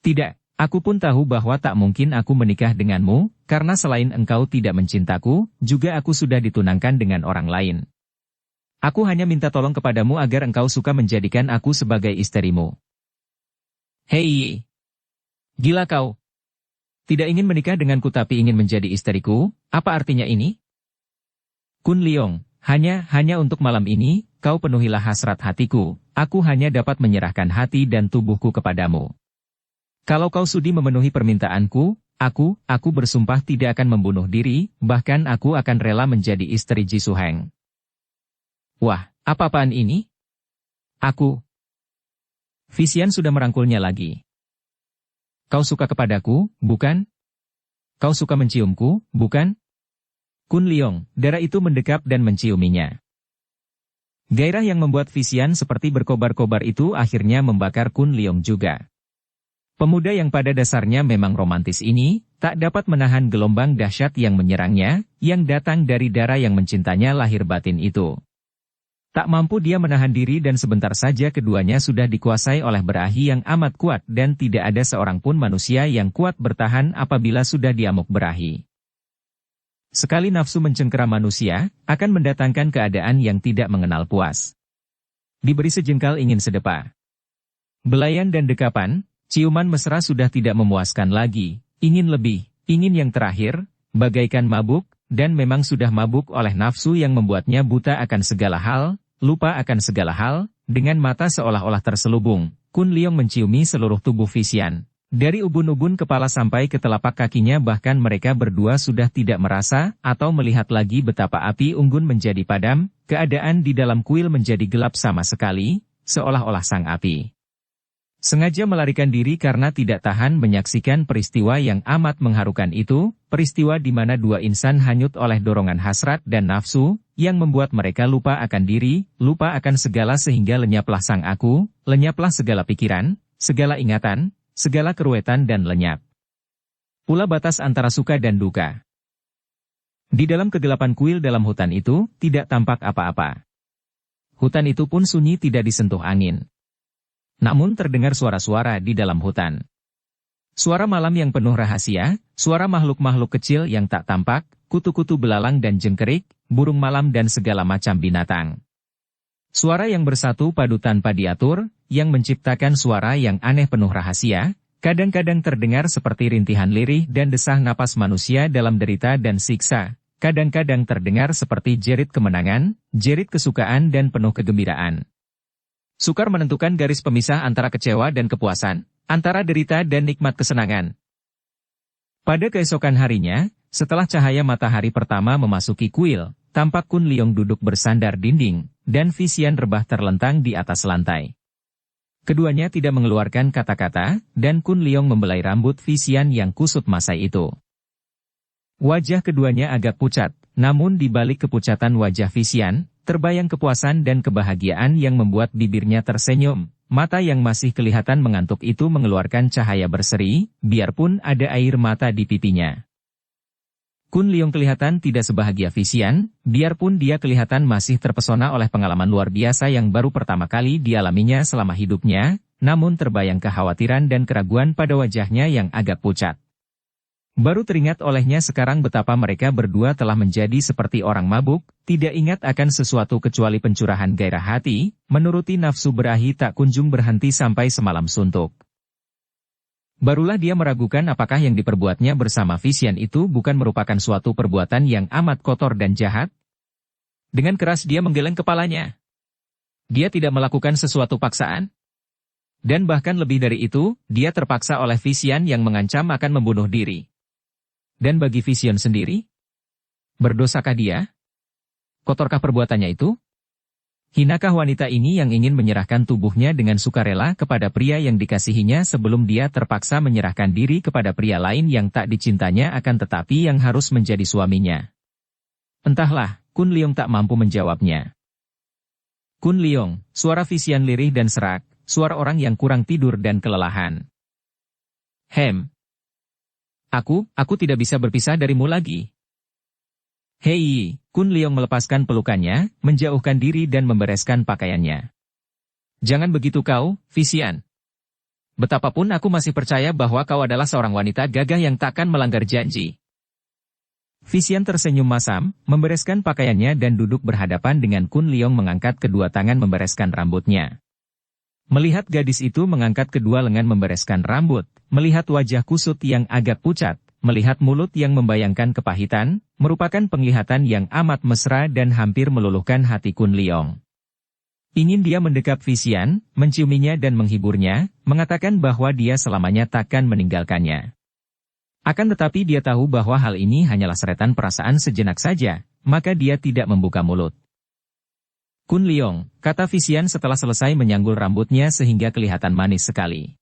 "Tidak. Aku pun tahu bahwa tak mungkin aku menikah denganmu, karena selain engkau tidak mencintaku, juga aku sudah ditunangkan dengan orang lain. Aku hanya minta tolong kepadamu agar engkau suka menjadikan aku sebagai istrimu." Hei! Gila kau! Tidak ingin menikah denganku tapi ingin menjadi istriku, apa artinya ini? Kun Leong, hanya untuk malam ini, kau penuhilah hasrat hatiku, aku hanya dapat menyerahkan hati dan tubuhku kepadamu. Kalau kau sudi memenuhi permintaanku, aku bersumpah tidak akan membunuh diri, bahkan aku akan rela menjadi istri Ji Suheng. Wah, apa-apaan ini? Aku. Vixian sudah merangkulnya lagi. Kau suka kepadaku, bukan? Kau suka menciumku, bukan? Kun Leong, darah itu mendekap dan menciuminya. Gairah yang membuat Visian seperti berkobar-kobar itu akhirnya membakar Kun Leong juga. Pemuda yang pada dasarnya memang romantis ini, tak dapat menahan gelombang dahsyat yang menyerangnya, yang datang dari darah yang mencintanya lahir batin itu. Tak mampu dia menahan diri dan sebentar saja keduanya sudah dikuasai oleh berahi yang amat kuat dan tidak ada seorang pun manusia yang kuat bertahan apabila sudah diamuk berahi. Sekali nafsu mencengkera manusia, akan mendatangkan keadaan yang tidak mengenal puas. Diberi sejengkal ingin sedepa. Belayan dan dekapan, ciuman mesra sudah tidak memuaskan lagi, ingin lebih, ingin yang terakhir, bagaikan mabuk, dan memang sudah mabuk oleh nafsu yang membuatnya buta akan segala hal, lupa akan segala hal, dengan mata seolah-olah terselubung, Kun Leong menciumi seluruh tubuh Visian. Dari ubun-ubun kepala sampai ke telapak kakinya bahkan mereka berdua sudah tidak merasa atau melihat lagi betapa api unggun menjadi padam, keadaan di dalam kuil menjadi gelap sama sekali, seolah-olah sang api sengaja melarikan diri karena tidak tahan menyaksikan peristiwa yang amat mengharukan itu, peristiwa di mana dua insan hanyut oleh dorongan hasrat dan nafsu, yang membuat mereka lupa akan diri, lupa akan segala sehingga lenyaplah sang aku, lenyaplah segala pikiran, segala ingatan, segala keruwetan dan lenyap pula batas antara suka dan duka. Di dalam kegelapan kuil dalam hutan itu, tidak tampak apa-apa. Hutan itu pun sunyi tidak disentuh angin. Namun terdengar suara-suara di dalam hutan. Suara malam yang penuh rahasia, suara makhluk-makhluk kecil yang tak tampak, kutu-kutu belalang dan jengkerik, burung malam dan segala macam binatang. Suara yang bersatu padu tanpa diatur, yang menciptakan suara yang aneh penuh rahasia, kadang-kadang terdengar seperti rintihan lirih dan desah napas manusia dalam derita dan siksa, kadang-kadang terdengar seperti jerit kemenangan, jerit kesukaan dan penuh kegembiraan. Sukar menentukan garis pemisah antara kecewa dan kepuasan, antara derita dan nikmat kesenangan. Pada keesokan harinya, setelah cahaya matahari pertama memasuki kuil, tampak Kun Leong duduk bersandar dinding, dan Visian rebah terlentang di atas lantai. Keduanya tidak mengeluarkan kata-kata, dan Kun Leong membelai rambut Visian yang kusut masai itu. Wajah keduanya agak pucat, namun di balik kepucatan wajah Visian, terbayang kepuasan dan kebahagiaan yang membuat bibirnya tersenyum, mata yang masih kelihatan mengantuk itu mengeluarkan cahaya berseri, biarpun ada air mata di pipinya. Kun Leong kelihatan tidak sebahagia Visian, biarpun dia kelihatan masih terpesona oleh pengalaman luar biasa yang baru pertama kali dialaminya selama hidupnya, namun terbayang kekhawatiran dan keraguan pada wajahnya yang agak pucat. Baru teringat olehnya sekarang betapa mereka berdua telah menjadi seperti orang mabuk, tidak ingat akan sesuatu kecuali pencurahan gairah hati, menuruti nafsu berahi tak kunjung berhenti sampai semalam suntuk. Barulah dia meragukan apakah yang diperbuatnya bersama Visian itu bukan merupakan suatu perbuatan yang amat kotor dan jahat. Dengan keras dia menggeleng kepalanya. Dia tidak melakukan sesuatu paksaan. Dan bahkan lebih dari itu, dia terpaksa oleh Visian yang mengancam akan membunuh diri. Dan bagi Visian sendiri? Berdosakah dia? Kotorkah perbuatannya itu? Hinakah wanita ini yang ingin menyerahkan tubuhnya dengan sukarela kepada pria yang dikasihinya sebelum dia terpaksa menyerahkan diri kepada pria lain yang tak dicintanya akan tetapi yang harus menjadi suaminya? Entahlah, Kun Leong tak mampu menjawabnya. Kun Leong, suara Visian lirih dan serak, suara orang yang kurang tidur dan kelelahan. Aku tidak bisa berpisah darimu lagi. Hei, Kun Leong melepaskan pelukannya, menjauhkan diri dan membereskan pakaiannya. Jangan begitu kau, Visian. Betapapun aku masih percaya bahwa kau adalah seorang wanita gagah yang takkan melanggar janji. Visian tersenyum masam, membereskan pakaiannya dan duduk berhadapan dengan Kun Leong mengangkat kedua tangan membereskan rambutnya. Melihat gadis itu mengangkat kedua lengan membereskan rambut, melihat wajah kusut yang agak pucat, melihat mulut yang membayangkan kepahitan, merupakan penglihatan yang amat mesra dan hampir meluluhkan hati Kun Leong. Ingin dia mendekap Visian, menciuminya dan menghiburnya, mengatakan bahwa dia selamanya takkan meninggalkannya. Akan tetapi dia tahu bahwa hal ini hanyalah seretan perasaan sejenak saja, maka dia tidak membuka mulut. Kun Leong, kata Visian setelah selesai menyanggul rambutnya sehingga kelihatan manis sekali.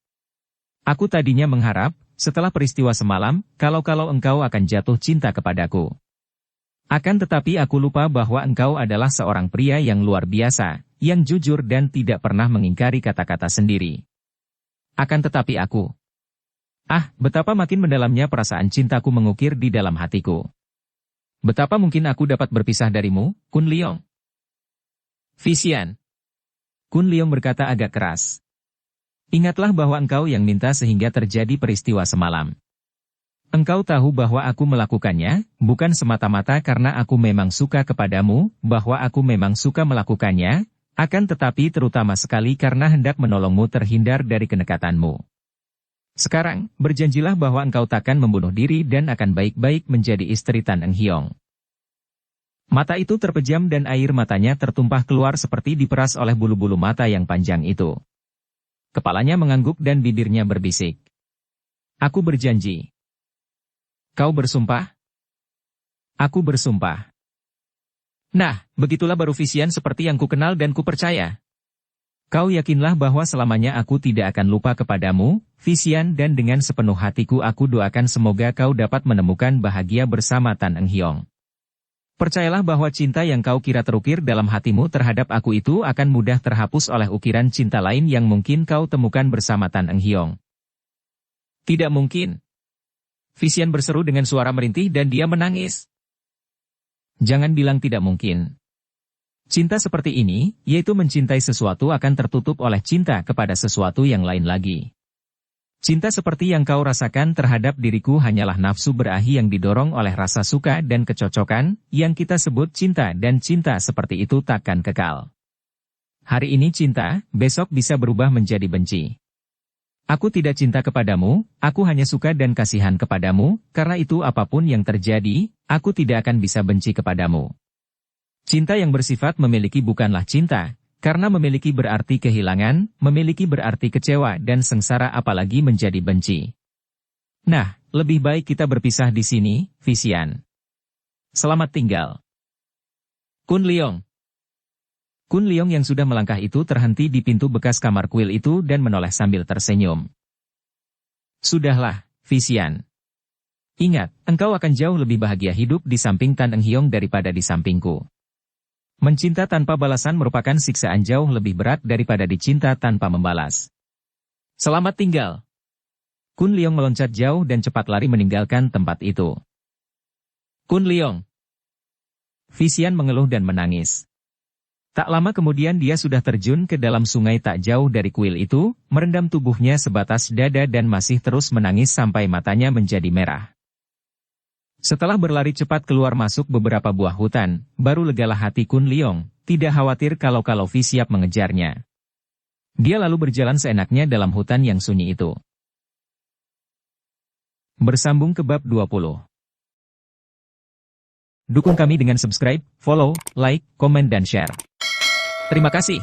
Aku tadinya mengharap, setelah peristiwa semalam, kalau-kalau engkau akan jatuh cinta kepadaku. Akan tetapi aku lupa bahwa engkau adalah seorang pria yang luar biasa, yang jujur dan tidak pernah mengingkari kata-kata sendiri. Akan tetapi aku... betapa makin mendalamnya perasaan cintaku mengukir di dalam hatiku. Betapa mungkin aku dapat berpisah darimu, Kun Leong? Vixian. Kun Leong berkata agak keras. Ingatlah bahwa engkau yang minta sehingga terjadi peristiwa semalam. Engkau tahu bahwa aku melakukannya, bukan semata-mata karena aku memang suka kepadamu, bahwa aku memang suka melakukannya, akan tetapi terutama sekali karena hendak menolongmu terhindar dari kenekatanmu. Sekarang, berjanjilah bahwa engkau takkan membunuh diri dan akan baik-baik menjadi istri Tan Eng Hiong. Mata itu terpejam dan air matanya tertumpah keluar seperti diperas oleh bulu-bulu mata yang panjang itu. Kepalanya mengangguk dan bibirnya berbisik. Aku berjanji. Kau bersumpah? Aku bersumpah. Nah, begitulah baru Vixian seperti yang kukenal dan kupercaya. Kau yakinlah bahwa selamanya aku tidak akan lupa kepadamu, Vixian, dan dengan sepenuh hatiku aku doakan semoga kau dapat menemukan bahagia bersama Tan Eng Hiong. Percayalah bahwa cinta yang kau kira terukir dalam hatimu terhadap aku itu akan mudah terhapus oleh ukiran cinta lain yang mungkin kau temukan bersama Tan Eng Hiong. Tidak mungkin. Vixian berseru dengan suara merintih dan dia menangis. Jangan bilang tidak mungkin. Cinta seperti ini, yaitu mencintai sesuatu akan tertutup oleh cinta kepada sesuatu yang lain lagi. Cinta seperti yang kau rasakan terhadap diriku hanyalah nafsu berahi yang didorong oleh rasa suka dan kecocokan, yang kita sebut cinta, dan cinta seperti itu takkan kekal. Hari ini cinta, besok bisa berubah menjadi benci. Aku tidak cinta kepadamu, aku hanya suka dan kasihan kepadamu, karena itu apapun yang terjadi, aku tidak akan bisa benci kepadamu. Cinta yang bersifat memiliki bukanlah cinta, karena memiliki berarti kehilangan, memiliki berarti kecewa dan sengsara apalagi menjadi benci. Nah, lebih baik kita berpisah di sini, Vixian. Selamat tinggal. Kun Leong. Kun Leong yang sudah melangkah itu terhenti di pintu bekas kamar kuil itu dan menoleh sambil tersenyum. Sudahlah, Vixian. Ingat, engkau akan jauh lebih bahagia hidup di samping Tan Eng Hiong daripada di sampingku. Mencinta tanpa balasan merupakan siksaan jauh lebih berat daripada dicinta tanpa membalas. Selamat tinggal. Kun Leong meloncat jauh dan cepat lari meninggalkan tempat itu. Kun Leong. Vixian mengeluh dan menangis. Tak lama kemudian dia sudah terjun ke dalam sungai tak jauh dari kuil itu, merendam tubuhnya sebatas dada dan masih terus menangis sampai matanya menjadi merah. Setelah berlari cepat keluar masuk beberapa buah hutan, baru legalah hati Kun Leong, tidak khawatir kalau Vi siap mengejarnya. Dia lalu berjalan seenaknya dalam hutan yang sunyi itu. Bersambung ke bab 20. Dukung kami dengan subscribe, follow, like, komen dan share. Terima kasih.